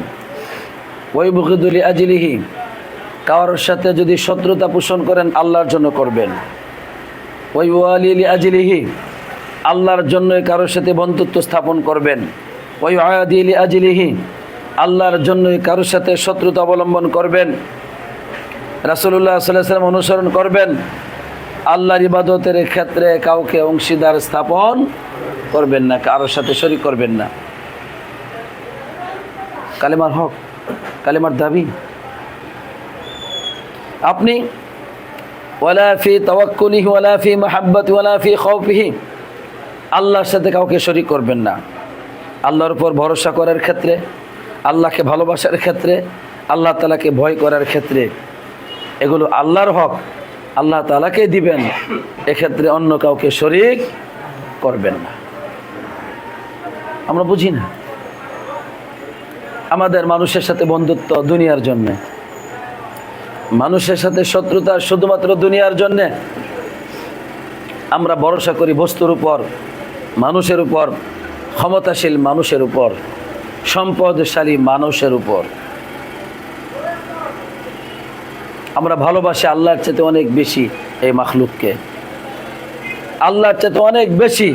ওয়াইবগিদু লিআজলিহি, কারোর সাথে যদি শত্রুতা পোষণ করেন আল্লাহর জন্য করবেন। ওয়াইওয়ালি লিআজলিহি, আল্লাহর জন্যই কারোর সাথে বন্ধুত্ব স্থাপন করবেন। ওয়াইআদি লিআজলিহি, আল্লাহর জন্যই কারোর সাথে শত্রুতা অবলম্বন করবেন। রাসূলুল্লাহ সাল্লাল্লাহু আলাইহি ওয়াসাল্লাম অনুসরণ করবেন। আল্লাহর ইবাদতের ক্ষেত্রে কাউকে অংশীদার স্থাপন করবেন না, কারোর সাথে শরীক করবেন না। কালিমার হক, কালিমার দাবি। আপনি ওয়ালা ফি তাওয়াক্কুলিহি ওয়ালা ফি মাহাব্বাতি ওয়ালা ফি খাউফিহি, আল্লাহর সাথে কাউকে শরীক করবেন না। আল্লাহর উপর ভরসা করার ক্ষেত্রে, আল্লাহকে ভালোবাসার ক্ষেত্রে, আল্লাহ তাআলাকে ভয় করার ক্ষেত্রে, এগুলো আল্লাহর হক, আল্লাহ তাআলাকে দিবেন। এক্ষেত্রে অন্য কাউকে শরীক করবেন না। আমরা বুঝি না, আমাদের মানুষের সাথে বন্ধুত্ব দুনিয়ার জন্যে, মানুষের সাথে শত্রুতা শুধুমাত্র দুনিয়ার জন্যে। আমরা ভরসা করি বস্তুর উপর, মানুষের উপর, ক্ষমতাশীল মানুষের উপর, সম্পদশালী মানুষের উপর। আমরা ভালোবাসি আল্লাহর চাইতে অনেক বেশি এই মাখলুককে, আল্লাহর চাইতে অনেক বেশি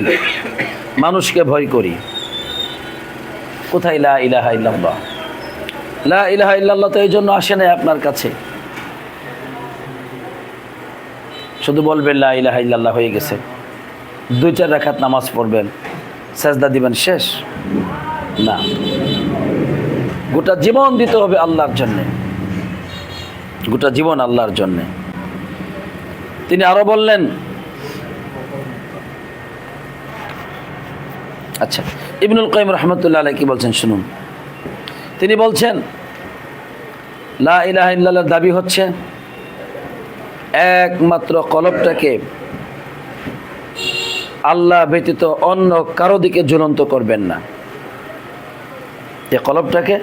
মানুষকে ভয় করি। কোথায় লা ইলাহা ইল্লাল্লাহ? লা ইলাহা ইল্লাল্লাহ তো এই জন্য আসে না আপনার কাছে, শুধু বলবেন লা ইলাহা ইল্লাল্লাহ হয়ে গেছে, 2-4 রাকাত নামাজ পড়বেন, সাজদা দিবেন, শেষ না। গোটা জীবন দিতে হবে আল্লাহর জন্যে, গোটা জীবন আল্লাহর জন্যে। তিনি আরো বললেন, আচ্ছা ইবনুল কাইয়িম রাহমাতুল্লাহ আলাইহি কি বলছেন শুনুন। তিনি বলছেন লা ইলাহা ইল্লাল্লাহর দাবি হচ্ছে একমাত্র কলবটাকে আল্লাহ ব্যতীত অন্য কারো দিকে ঝুলন্ত করবেন না। এই কলবটাকে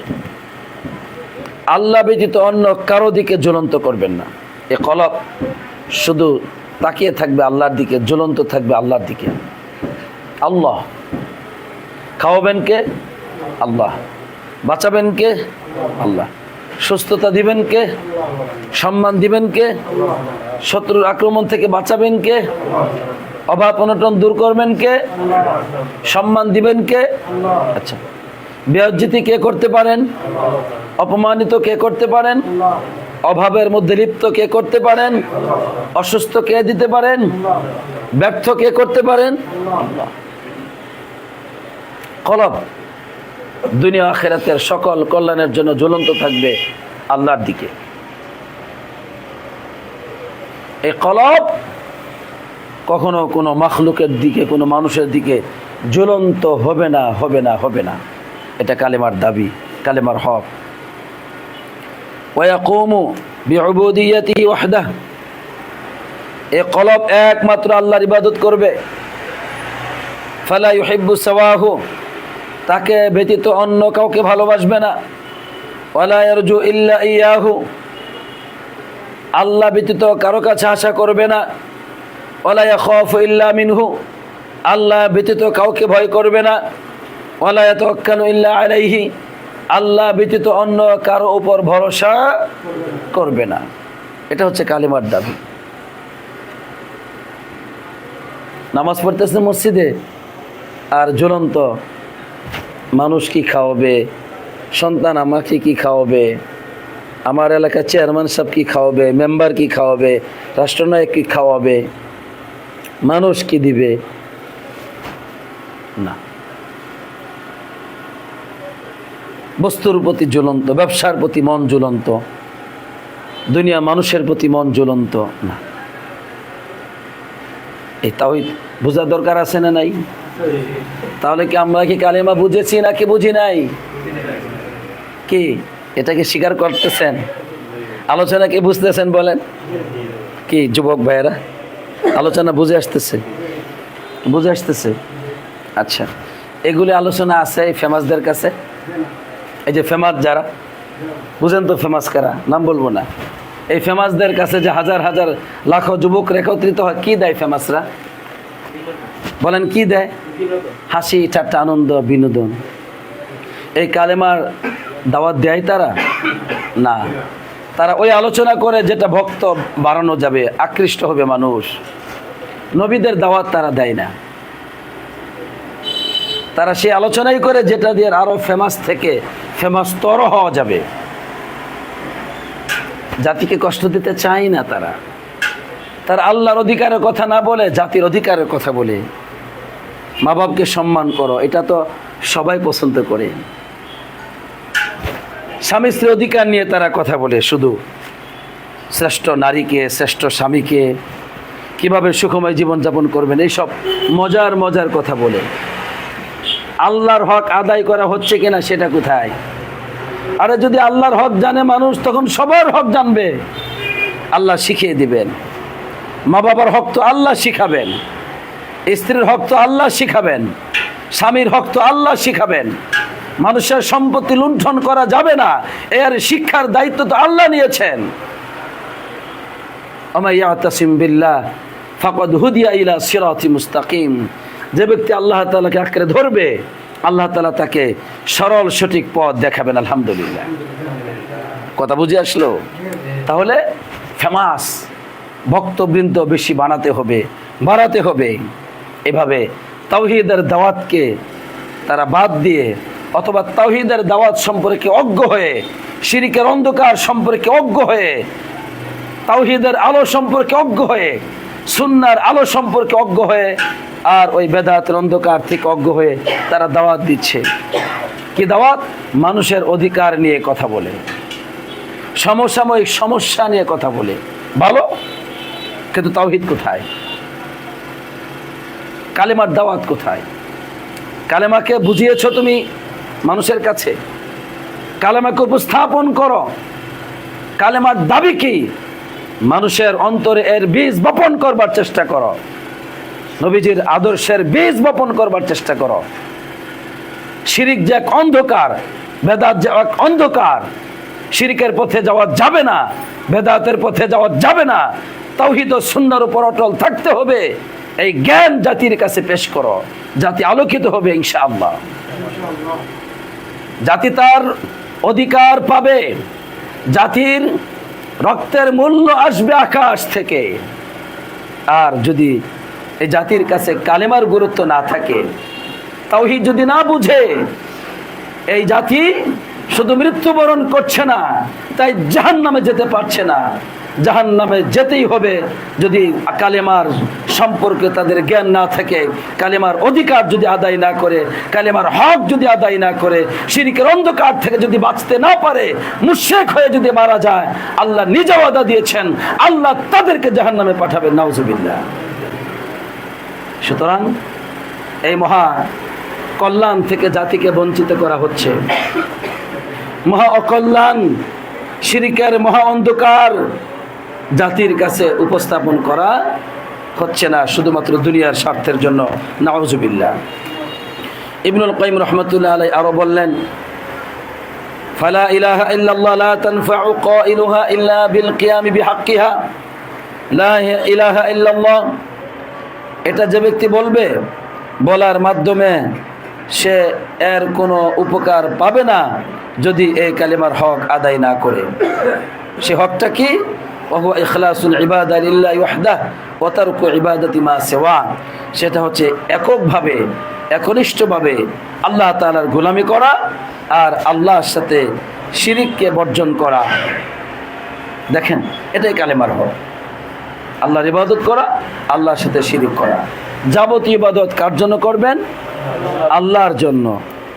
আল্লাহ ব্যতীত অন্য কারো দিকে ঝুলন্ত করবেন না। এই কলব শুধু তাকিয়ে থাকবে আল্লাহর দিকে, ঝুলন্ত থাকবে আল্লাহর দিকে। আল্লাহ খাওয়াবেন কে? আল্লাহ। বাঁচাবেন কে? আল্লাহ। সুস্থতা দিবেন কে? সম্মান দিবেন কে? শত্রুর আক্রমণ থেকে বাঁচাবেন কে? অভাব অনটন দূর করবেন কে? সম্মান দিবেন কে? আচ্ছা, বেইজ্জতি কে করতে পারেন? অপমানিত কে করতে পারেন? অভাবের মধ্যে লিপ্ত কে করতে পারেন? অসুস্থ কে দিতে পারেন? ব্যর্থ কে করতে পারেন? আল্লাহ। কলব দুনিয়া আখিরাতের সকল কল্যাণের জন্য ঝুলন্ত থাকবে আল্লাহর দিকে। এই কলব কখনো কোনো মাখলুকের দিকে, কোনো মানুষের দিকে ঝুলন্ত হবে না, হবে না, হবে না। এটা কালেমার দাবি, কালেমার হক। ওয়ায়াকুমু বিউবুদিয়্যাতিহি ওয়াহদাহ, এই কলব একমাত্র আল্লাহর ইবাদত করবে। ফালা ইউহিব্বু সাওয়াহু, তাকে ব্যতীত অন্য কাউকে ভালোবাসবে না। ওয়ালা ইয়ারজু ইল্লা ইয়াহু, আল্লাহ ব্যতীত কারো কাছে আশা করবে না। ওয়ালা ইয়াখাফু ইল্লা মিনহু, আল্লাহ ব্যতীত কাউকে ভয় করবে না। ওয়ালা ইয়াতাওয়াক্কালু ইল্লা আলাইহি, আল্লাহ ব্যতীত অন্য কারো উপর ভরসা করবে না। এটা হচ্ছে কালেমার দাবি। নামাজ পড়তেছে মসজিদে আর ঝুলন্ত মানুষ কি খাওয়াবে, সন্তান আমাকে কি খাওয়াবে, আমার এলাকার চেয়ারম্যান সাহেব কি খাওয়াবে, মেম্বার কি খাওয়াবে, রাষ্ট্রনায়ক কি খাওয়াবে, মানুষ কি দিবে না। বস্তুর প্রতি ঝুলন্ত, ব্যবসার প্রতি মন ঝুলন্ত, দুনিয়া মানুষের প্রতি মন ঝুলন্ত না। এই তাওহীদ বোঝার দরকার আছে না নাই? তাহলে কি আমরা কি কালেমা বুঝেছি নাকি বুঝি নাই? কি এটাকে স্বীকার করতেছেন? আলোচনা কি বুঝতেছেন বলেন? কি যুবক ভাইয়েরা, আলোচনা বুঝে আসতেছে? বুঝে আসতেছে? আচ্ছা, এগুলি আলোচনা আছে এই ফেমাসদের কাছে। এই যে ফেমাস যারা, বুঝেন তো ফেমাস কারা, নাম বলবো না। এই ফেমাসদের কাছে যে হাজার হাজার লাখো যুবক একত্রিত হয়, কি দেয় ফেমাসরা? বলেন কি দেয়? হাসি ঠাট্টা, আনন্দ, বিনোদন। এই কালেমার দাওয়াত দেয় তারা না। তারা ওই আলোচনা করে যেটা ভক্ত বাড়ানো যাবে, আকৃষ্ট হবে মানুষ। নবীদের দাওয়াত তারা দেয় না। তারা সেই আলোচনাই করে যেটা দিয়ে আরো ফেমাস থেকে ফেমাস তর হওয়া যাবে। জাতিকে কষ্ট দিতে চায় না তারা। তার আল্লাহর অধিকারের কথা না বলে জাতির অধিকারের কথা বলে। মা বাপকে সম্মান করো, এটা তো সবাই পছন্দ করে। স্বামী স্ত্রী অধিকার নিয়ে তারা কথা বলে, শুধু শ্রেষ্ঠ নারীকে, শ্রেষ্ঠ স্বামীকে, কিভাবে সুখময় জীবনযাপন করবেন, এইসব মজার মজার কথা বলে। আল্লাহর হক আদায় করা হচ্ছে কিনা সেটা কোথায়? আরে যদি আল্লাহর হক জানে মানুষ, তখন সবার হক জানবে, আল্লাহ শিখিয়ে দিবেন। মা বাবার হক তো আল্লাহ শিখাবেন। স্ত্রীর হক তো আল্লাহ শিখাবেন, স্বামীর হক তো আল্লাহ শিখাবেন। মানুষের সম্পত্তি লুণ্ঠন করা যাবে না, এর শিক্ষার দায়িত্ব তো আল্লাহ নিয়েছেন। ওমাই ইয়াতাসিম বিল্লাহ ফাকাদ হুদিয়া ইলা সিরাতি মুস্তাকিম। যে ব্যক্তি আল্লাহ তাআলাকে আঁকড়ে ধরবে, আল্লাহ তাআলা তাকে সরল সঠিক পথ দেখাবেন। আলহামদুলিল্লাহ, কথা বুঝে আসলো? তাহলে ফেমাস ভক্তবৃন্দ বেশি বাড়াতে হবে। এভাবে তাওহীদের দাওয়াতকে তারা বাদ দিয়ে অথবা তাওহীদের দাওয়াত সম্পর্কে অজ্ঞ হয়ে, শিরকের অন্ধকার সম্পর্কে অজ্ঞ হয়ে, তাওহীদের আলো সম্পর্কে অজ্ঞ হয়ে, সুন্নাহর আলো সম্পর্কে অজ্ঞ হয়ে, আর ওই বেদাতের অন্ধকার থেকে অজ্ঞ হয়ে তারা দাওয়াত দিচ্ছে। কি দাওয়াত? মানুষের অধিকার নিয়ে কথা বলে, সমসাময়িক সমস্যা নিয়ে কথা বলে। ভালো, কিন্তু তাওহীদ কোথায়? কালেমার দাওয়াত কোথায়? কালেমাকে বুঝিয়েছো তুমি মানুষের কাছে? কালেমাকে উপস্থাপন করো। কালেমার দাবি কি? মানুষের অন্তরে এর বীজ বপন করবার চেষ্টা করো, নবীজির আদর্শের বীজ বপন করবার চেষ্টা করো। শিরিক যে এক অন্ধকার, বেদাত যে এক অন্ধকার, শিরিকের পথে যাওয়া যাবে না, বেদাতের পথে যাওয়া যাবে না। তাওহীদ ও সুন্নাহর উপর অটল থাকতে হবে। এই জ্ঞান জাতির কাছে পেশ করো, জাতি আলোকিত হবে ইনশাআল্লাহ। জাতি তার অধিকার পাবে, জাতির রক্তের মূল্য আসবে আকাশ থেকে। আর যদি এই জাতির কাছে কালেমার গুরুত্ব না থাকে, তাওহীদ যদি না বুঝে, এই জাতি শুধু মৃত্যুবরণ করছে না, তাই জাহান্নামে যেতে পারছে না। জাহান্নামে যেতেই হবে যদি কালেমার সম্পর্কে তাদের জ্ঞান না থাকে, কালেমার অধিকার যদি আদায় না করে, কালেমার হক যদি আদায় না করে, শিরকের অন্ধকার থেকে যদি বাঁচতে না পারে, মুশরিক হয়ে যদি মারা যায়, আল্লাহ নিজে ওয়াদা দিয়েছেন আল্লাহ তাদেরকে জাহান্নামে পাঠাবেন। নাউজুবিল্লাহ। সুতরাং এই মহা কল্যাণ থেকে জাতিকে বঞ্চিত করা হচ্ছে। মহা অকল্যাণ, শিরকের মহা অন্ধকার জাতির কাছে উপস্থাপন করা হচ্ছে না, শুধুমাত্র দুনিয়ার স্বার্থের জন্য। নাউজুবিল্লাহ। ইবনুল কাইয়িম রাহমাতুল্লাহ আলাইহি আরো বললেন, ফালা ইলাহা ইল্লাল্লাহ লা তানফাউ কাইলুহা ইল্লা বিল কিয়াম বিহাক্কিহা। লা ইলাহা ইল্লাল্লাহ, এটা যে ব্যক্তি বলবে, বলার মাধ্যমে সে এর কোনো উপকার পাবে না যদি এই কালিমার হক আদায় না করে। সে হকটা কি? ওয়া ইখলাসুল ইবাদা লিল্লাহি ওয়াহদাহ ওয়া তারকু ইবাদাতি মা সিওয়া। সেটা হচ্ছে এককভাবে, একনিষ্ঠভাবে আল্লাহ তাআলার গোলামি করা আর আল্লাহর সাথে শিরিককে বর্জন করা। দেখেন, এটাই কালেমার হক। আল্লাহর ইবাদত করা, আল্লাহর সাথে শিরিক করা। যাবতীয় ইবাদত কার জন্য করবেন? আল্লাহর জন্য।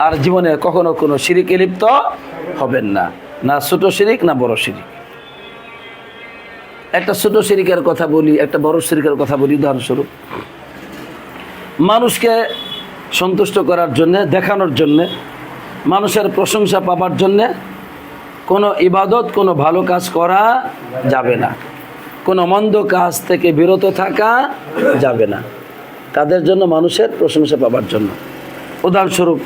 আর জীবনে কখনো কোনো শিরিকে লিপ্ত হবেন না, না ছোট শিরিক না বড় শিরিক। একটা ছোট শিরিকের কথা বলি, একটা বড় শিরিকের কথা বলি। উদাহরণস্বরূপ, মানুষকে সন্তুষ্ট করার জন্যে, দেখানোর জন্যে, মানুষের প্রশংসা পাবার জন্যে কোনো ইবাদত, কোনো ভালো কাজ করা যাবে না, কোনো মন্দ কাজ থেকে বিরত থাকা যাবে না, তাদের জন্য, মানুষের প্রশংসা পাবার জন্য। উদাহরণস্বরূপ,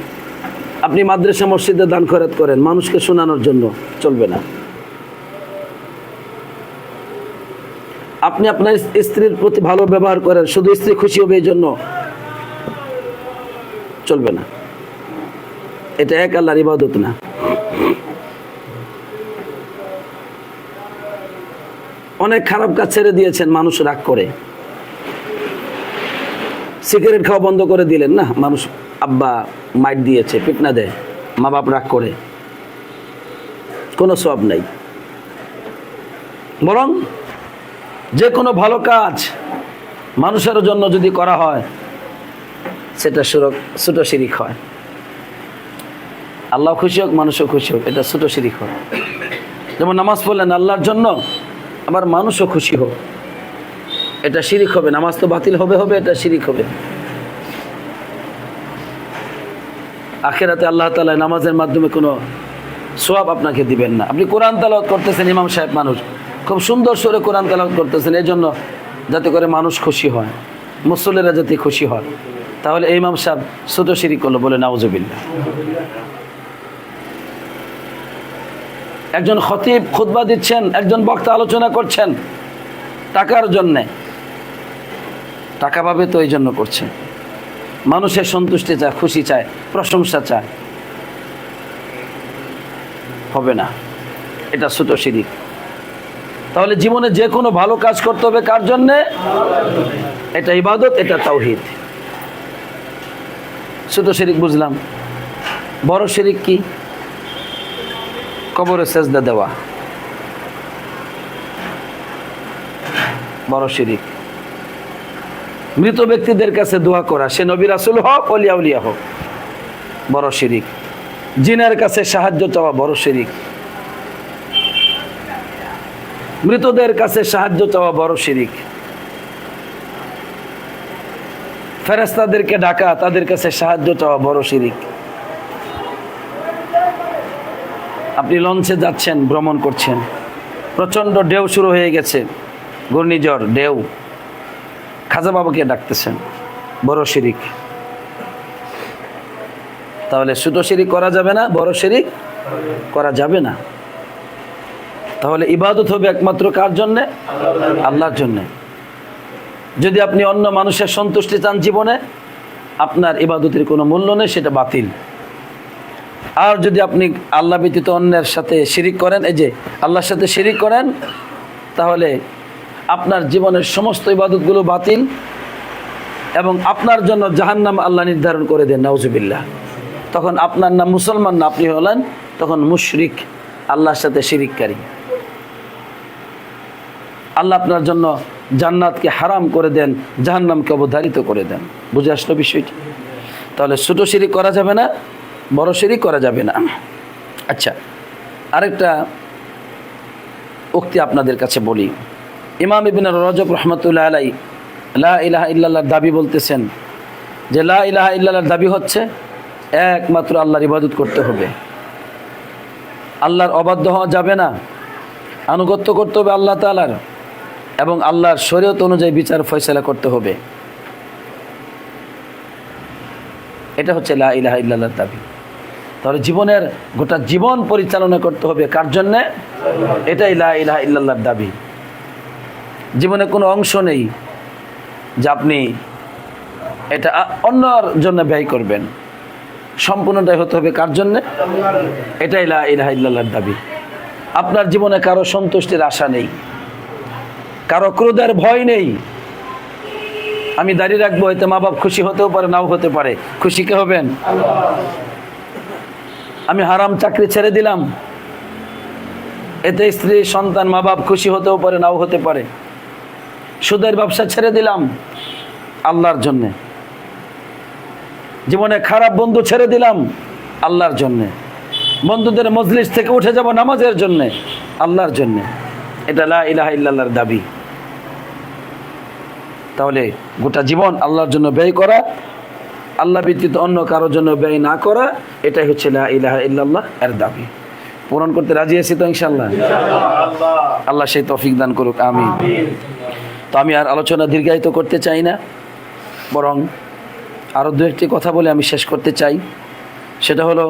আপনি মাদ্রাসা মসজিদে দান খয়রাত করেন, মানুষকে শোনানোর জন্য, চলবে না। আপনি আপনার স্ত্রীর প্রতি ভালো ব্যবহার করেন, শুধু স্ত্রী খুশি হবে এই জন্য, চলবে না। এটা এক আল্লাহর ইবাদত না। অনেক খারাপ কাজ ছেড়ে দিয়েছেন, মানুষ রাগ করে। সিগারেট খাওয়া বন্ধ করে দিলেন না, মানুষ, আব্বা মাইট দিয়েছে, পিটনা দেয়, মা বাপ রাগ করে, কোনো সওয়াব নাই। বরং যে কোনো ভালো কাজ মানুষের জন্য যদি করা হয়, সেটা ছোট শিরিক হয়। আল্লাহ খুশি হোক, মানুষও খুশি হোক, এটা ছোট শিরিক হয়। যেমন নামাজ পড়লেন আল্লাহর জন্য, আবার মানুষও খুশি হোক, এটা শিরিক হবে। নামাজ তো বাতিল হবে, এটা শিরিক হবে। আখিরাতে আল্লাহ তাআলা নামাজের মাধ্যমে কোনো সওয়াব আপনাকে দিবেন না। আপনি কোরআন তেলাওয়াত করতেছেন, ইমাম সাহেব মানুষ খুব সুন্দর সুরে কোরআন তেলাওয়াত করতেছেন, এই জন্য যাতে করে মানুষ খুশি হয়। মুসল্লিরা যাতে খুশি হয়। তাহলে এই ইমাম সাহেব ছোট শিরিক করলো, বলে নাউজুবিল্লাহ। একজন খতিব খুতবা দিচ্ছেন, একজন বক্তা আলোচনা করছেন টাকার জন্যে, টাকা পাবে তো এই জন্য করছে, মানুষের সন্তুষ্টি চায়, খুশি চায়, প্রশংসা চায়, হবে না, এটা ছোট শিরিক। তাহলে জীবনে যে কোনো ভালো কাজ করতে হবে কার জন্যে? এটা ইবাদত, এটা তাওহীদ। ছোট শিরিক বুঝলাম। বড় শিরিক কি? কবরে সেজদা দেওয়া বড় শিরিক। মৃত ব্যক্তিদের কাছে দোয়া করা, সে নবী রাসূল হোক, ওলিয়া উলিয়া হোক, বড় শিরিক। জিনের কাছে সাহায্য চাওয়া বড় শিরিক। মৃতদের কাছে সাহায্য চাওয়া বড় শিরিক। ফেরেশতাদেরকে ডাকা, তাদের কাছে সাহায্য চাওয়া বড় শিরিক। আপনি লঞ্চে যাচ্ছেন, ভ্রমণ করছেন, প্রচন্ড ঢেউ শুরু হয়ে গেছে, ঘূর্ণিঝড়, ঢেউ, খাজা বাবাকে ডাকতেছেন, বড় শিরিক। তাহলে ছোট শিরিক করা যাবে না, বড় শিরিক করা যাবে না। তাহলে ইবাদত হবে একমাত্র কার জন্যে? আল্লাহর জন্যে। যদি আপনি অন্য মানুষের সন্তুষ্টি চান জীবনে, আপনার ইবাদতের কোনো মূল্য নেই, সেটা বাতিল। আর যদি আপনি আল্লাহ ব্যতীত অন্যের সাথে শিরিক করেন, এই যে আল্লাহর সাথে শিরিক করেন, তাহলে আপনার জীবনের সমস্ত ইবাদতগুলো বাতিল এবং আপনার জন্য জাহান্নাম আল্লাহ নির্ধারণ করে দেন, নাউজুবিল্লাহ। তখন আপনার নাম মুসলমান না, আপনি হলেন তখন মুশরিক, আল্লাহর সাথে শিরিককারী। আল্লাহ আপনার জন্য জান্নাতকে হারাম করে দেন, জাহান্নামকে অবধারিত করে দেন। বুঝে আসলো বিষয়টি? তাহলে ছোট শিরিক করা যাবে না, বড় শিরিক করা যাবে না। আচ্ছা, আরেকটা উক্তি আপনাদের কাছে বলি। ইমাম ইবনে রজব রহমতুল্লাহ আলাই লা ইলাহা ইল্লাল্লাহর দাবি বলতেছেন যে লা ইলাহা ইল্লাল্লাহর দাবি হচ্ছে একমাত্র আল্লাহর ইবাদত করতে হবে, আল্লাহর অবাধ্য হওয়া যাবে না, আনুগত্য করতে হবে আল্লাহ তাআলার, এবং আল্লাহর শরীয়ত অনুযায়ী বিচার ফয়সালা করতে হবে। এটা হচ্ছে লা ইলাহা ইল্লাল্লাহর দাবি। তাহলে জীবনের গোটা জীবন পরিচালনা করতে হবে কার জন্যে? এটাই লা ইলাহা ইল্লাল্লাহর দাবি। জীবনে কোনো অংশ নেই যে আপনি এটা অন্যর জন্য ব্যয় করবেন, সম্পূর্ণটাই হতে হবে কার জন্যে? এটাই লা ইলাহা ইল্লাল্লাহর দাবি। আপনার জীবনে কারো সন্তুষ্টির আশা নেই, কারো ক্রোধের ভয় নেই। আমি দাঁড়িয়ে রাখবো, এতে মা বাপ খুশি হতেও পারে, নাও হতে পারে, খুশি কে হবেন? আমি হারাম চাকরি ছেড়ে দিলাম, এতে স্ত্রী সন্তান মা বাপ খুশি হতেও পারে, নাও হতে পারে। সুদের ব্যবসা ছেড়ে দিলাম আল্লাহর জন্যে। জীবনে খারাপ বন্ধু ছেড়ে দিলাম আল্লাহর জন্যে। বন্ধুদের মজলিস থেকে উঠে যাব নামাজের জন্যে, আল্লাহর জন্যে। এটা লা ইলাহা ইল্লাল্লাহর দাবি। তাহলে গোটা জীবন আল্লাহর জন্য ব্যয় করা, আল্লাহ ব্যতীত অন্য কারোর জন্য ব্যয় না করা, এটাই হচ্ছে লা ইলাহা ইল্লাল্লাহ এর দাবি। পূরণ করতে রাজি আছি তো ইনশাআল্লাহ? আল্লাহ সেই তৌফিক দান করুক, আমিন। তো আমি আর আলোচনা দীর্ঘায়িত করতে চাই না, বরং আরও দু একটি কথা বলে আমি শেষ করতে চাই। সেটা হলো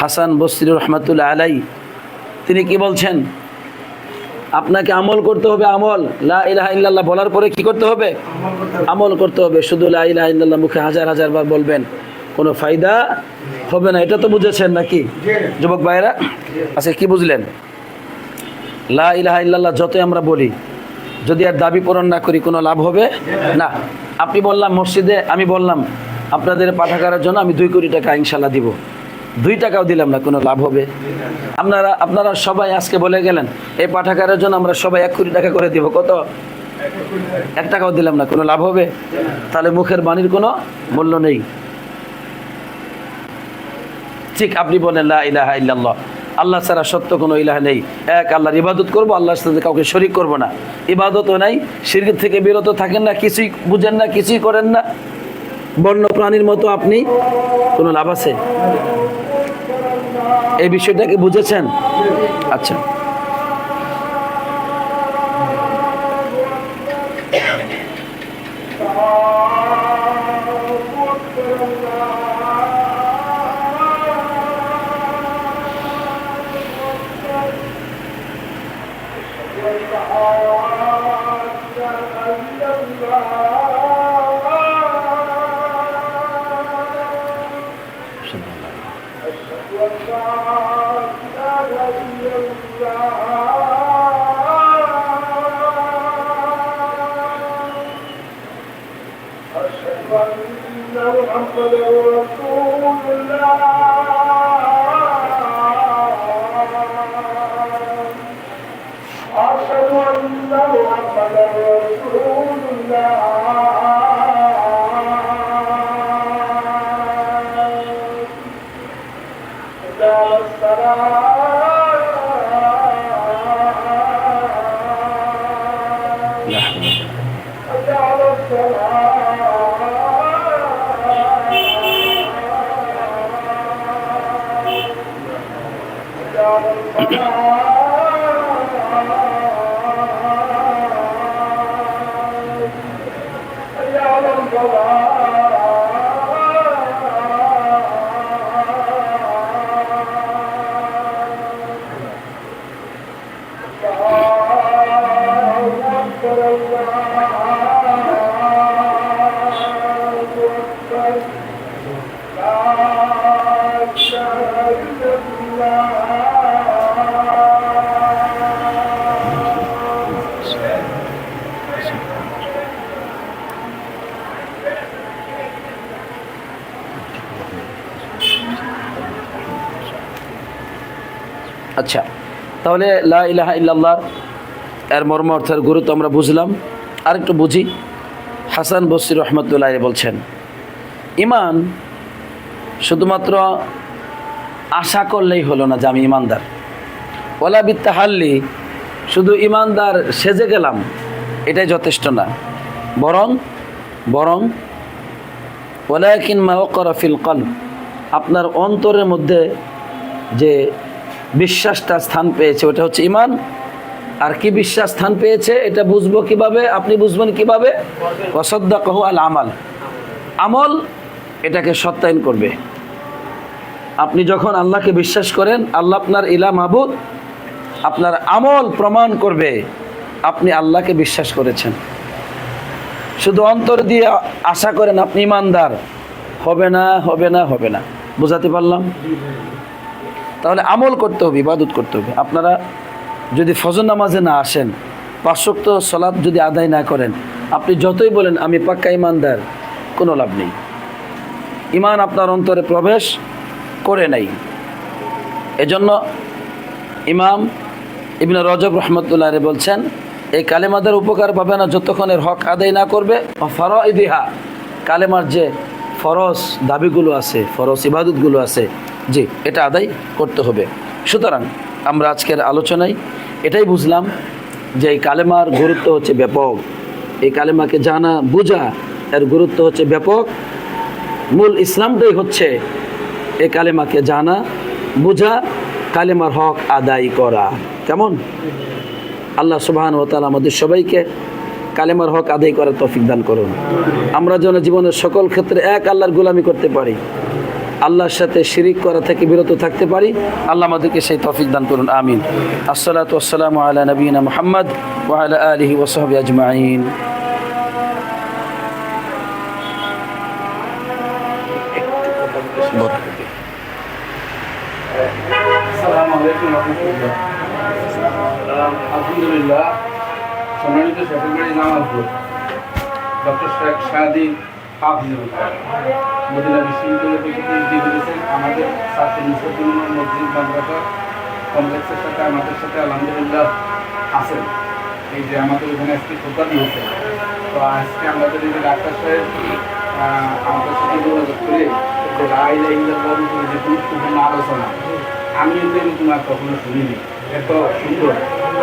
হাসান বসরি রহমাতুল্লাহ আলাই, তিনি কি বলছেন? আপনাকে আমল করতে হবে, আমল। লা ইলাহা ইল্লাল্লাহ বলার পরে কি করতে হবে? আমল করতে হবে। শুধু লা ইলাহা ইল্লাল্লাহ মুখে হাজার হাজার বার বলবেন, কোনো ফায়দা হবে না। এটা তো বুঝেছেন নাকি যুবক ভাইরা? আচ্ছা, কি বুঝলেন? লা ইলাহা ইল্লাল্লাহ যতই আমরা বলি, যদি আর দাবি পূরণ না করি, কোনো লাভ হবে না। আপনি বললাম মসজিদে, আমি বললাম আপনাদের পাঠাগারের জন্য আমি 2 কোটি টাকা ইনশাল্লাহ দিব, 2 টাকাও দিলাম না, কোনো লাভ হবে? আপনারা সবাই আজকে বলে গেলেন এই পাঠাগারের জন্য আমরা সবাই 1 কোটি টাকা করে দিব, কত? 1 টাকাও দিলাম না, কোনো লাভ হবে? তাহলে মুখের বাণীর কোনো মূল্য নেই। ঠিক আপনি বলেন লা ইলাহা ইল্লাল্লাহ, আল্লাহ ছাড়া সত্য কোনো ইলাহ নেই, এক আল্লাহর ইবাদত করব, আল্লাহর সাথে কাউকে শরীক করব না। ইবাদতও নাই, শিরক থেকে বিরত থাকেন না, কিছুই বুঝেন না, কিছুই করেন না, বন্য প্রাণীর মতো আপনি, কোনো লাভ আছে? এই বিষয়টাকে বুঝেছেন? আচ্ছা, আচ্ছা, তাহলে লা ইলাহা ইল্লাল্লাহ এর মর্ম অর্থের গুরুত্ব আমরা বুঝলাম। আরেকটু বুঝি। হাসান বসরি রহমতুল্লাহ বলছেন, ঈমান শুধুমাত্র আশা করলেই হলো না যে আমি ঈমানদার, ওয়ালা বিত্তাহাল্লি, শুধু ঈমানদার সেজে গেলাম এটাই যথেষ্ট না, বরং ওয়ালাকিন মা ওয়াকারা ফিল কলব, আপনার অন্তরের মধ্যে যে বিশ্বাসটা স্থান পেয়েছে ওটা হচ্ছে ঈমান। আর কি বিশ্বাস স্থান পেয়েছে এটা বুঝবো কিভাবে, আপনি বুঝবেন কিভাবে? ওয়াসাদ্দাকাহু আল আমাল, আমল এটাকে সত্যায়ন করবে। আপনি যখন আল্লাহকে বিশ্বাস করেন, আল্লাহ আপনার ইলা মাবুদ, আপনার আমল প্রমাণ করবে আপনি আল্লাহকে বিশ্বাস করেছেন। শুধু অন্তর দিয়ে আশা করেন আপনি ঈমানদার, হবে না হবে না হবে না। বুঝাতে পারলাম? তাহলে আমল করতে হবে, ইবাদত করতে হবে। আপনারা যদি ফজর নামাজে না আসেন, 5 ওয়াক্ত সালাত যদি আদায় না করেন, আপনি যতই বলেন আমি পাক্কা ঈমানদার, কোনো লাভ নেই। ঈমান আপনার অন্তরে প্রবেশ করে নাই। এজন্য ইমাম ইবনে রজব রহমতুল্লাহ বলছেন, এই কালেমাদের উপকার পাবে না যতক্ষণ এর হক আদায় না করবে। ফরাইদিহা, কালেমার যে ফরজ দাবিগুলো আছে, ফরজ ইবাদতগুলো আছে, জি এটা আদায় করতে হবে। সুতরাং আমরা আজকের আলোচনায় এটাই বুঝলাম যে এই কালেমার গুরুত্ব হচ্ছে ব্যাপক। এই কালেমাকে জানা বোঝা এর গুরুত্ব হচ্ছে ব্যাপক। মূল ইসলামটাই হচ্ছে এই কালেমাকে জানা বোঝা, কালেমার হক আদায় করা। কেমন? আল্লাহ সুবহানাহু ওয়া তাআলা আমাদের সবাইকে কালেমার হক আদায় করার তৌফিক দান করুন। আমরা যেন জীবনের সকল ক্ষেত্রে এক আল্লাহর গোলামি করতে পারি, আল্লাহর সাথে শিরিক করা থেকে বিরত থাকতে পারি। আল্লাহ আমাদেরকে সেই তৌফিক দান করুন, আমিন। আসসালাতু ওয়াসসালামু আলা নবিয়িনা মুহাম্মদ ওয়া আলা আলিহি ওয়া সাহবিহি আজমাইন। আসসালামু আলাইকুম ওয়া রাহমাতুল্লাহ। আলহামদুলিল্লাহ, সম্মানিত শেখুল জামালপুর ডক্টর শেখ সাদি হাফিজুল্লাহ মদিনা বিশ্ববিদ্যালয় থেকে পিএইচডি করেছেন। আমাদের ছাত্র নিসারুল মসজিদ মাদ্রাসা কমপ্লেক্সের সাথে আমাদের সাথে আলহামদুলিল্লাহ আছেন। এই যে আমাদের এখানে আজকে শ্রদ্ধা দিয়েছে, তো আজকে আমাদের এই যে ডাক্তার সাহেব আমাদের সাথে যোগাযোগ করে যে লা ইলাহা ইল্লাল্লাহর উপরে যে গুরুত্বপূর্ণ আলোচনা, আমি কিন্তু এরকম আর কখনো শুনিনি। এত সুন্দর,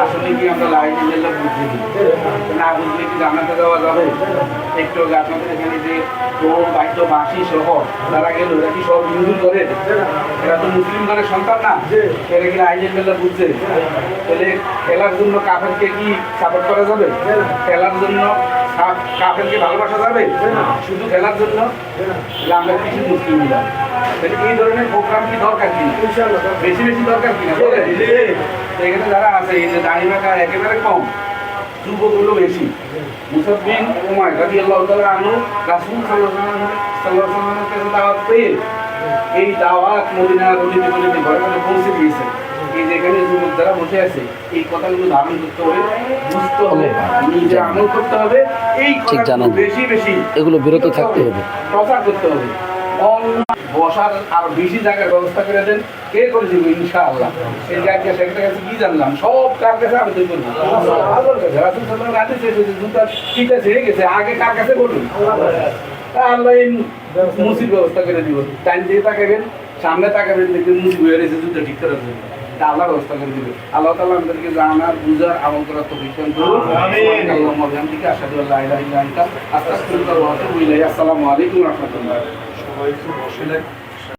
আসলে কি আমরা লা ইলাহা ইল্লাল্লাহ বুঝতে দিই না, বুঝলে কি জানাতে দেওয়া যাবে? একটু আপনাদের এখানে যে ঢোল বাদ্য বাঁশি সহ তারা গেল, এরা কি সব হিন্দু করে? এরা তো মুসলিম ঘরের সন্তান না, এরা কি লা ইলাহা ইল্লাল্লাহ বুঝছে? তাহলে খেলার জন্য কাফেরকে কি সাপোর্ট করা যাবে? খেলার জন্য কাফেরকে ভালোবাসা যাবে শুধু খেলার জন্য? তাহলে আমরা কিছু মুসলিম মিলাম, তাহলে এই ধরনের প্রোগ্রাম কি দরকার কি বেশি বেশি দরকার কিনা বলেন? এখানে যারা আছে এই যে দাড়ি রাখা একেবারে কম, যুবকগুলো বেশি। মুসাব বিন উমাইর রাদিয়াল্লাহু তাআলা আনহু রাসূল সাল্লাল্লাহু আলাইহি ওয়াসাল্লামের কাছে দাওয়াত পেয়ে এই দাওয়াত মদিনার অলিতে গলিতে ঘরে ঘরে পৌঁছে দিয়েছে। এই যেখানে যুবক যারা বসে আছে এই কথাগুলো ধারণ করতে হবে, বুঝতে হবে, নিজে আমল করতে হবে, এই কথাগুলো বেশি বেশি এগুলো বিরত থাকতে হবে, প্রচার করতে হবে। বসার আর বেশি জায়গার ব্যবস্থা করে দেন, কে করে দিব ইনশাআল্লাহ। এই জায়গা সেখানে কাছে কি জানলাম সব কার কাছে আবেদন করবো, আল্লাহর কাছে। রাসূল সাল্লাল্লাহু আলাইহি ওয়াসাল্লাম জুতা পিতা ছেড়ে গেছে, আগে কার কাছে বলুন? আল্লাহ এই মুসির ব্যবস্থা করে দিব। টাইম দিয়ে তাকাবেন, সামনে তাকাবেন, দেখবেন মুসি হয়ে রয়েছে জুতা ঠিক করার জন্য, আল্লাহ ব্যবস্থা করে দিবে। আল্লাহ তাআলা আমাদেরকে জানার, বুঝার, আমল করার তৌফিক দান করুন। আমিন। আল্লাহুম্মা বিহামদিকা আশহাদু আল্লা ইলাহা ইল্লা আনতা আস্তাগফিরুকা ওয়া আতুবু ইলাইক। আসসালামু আলাইকুম ওয়া রাহমাতুল্লাহ। সবাই একটু বসে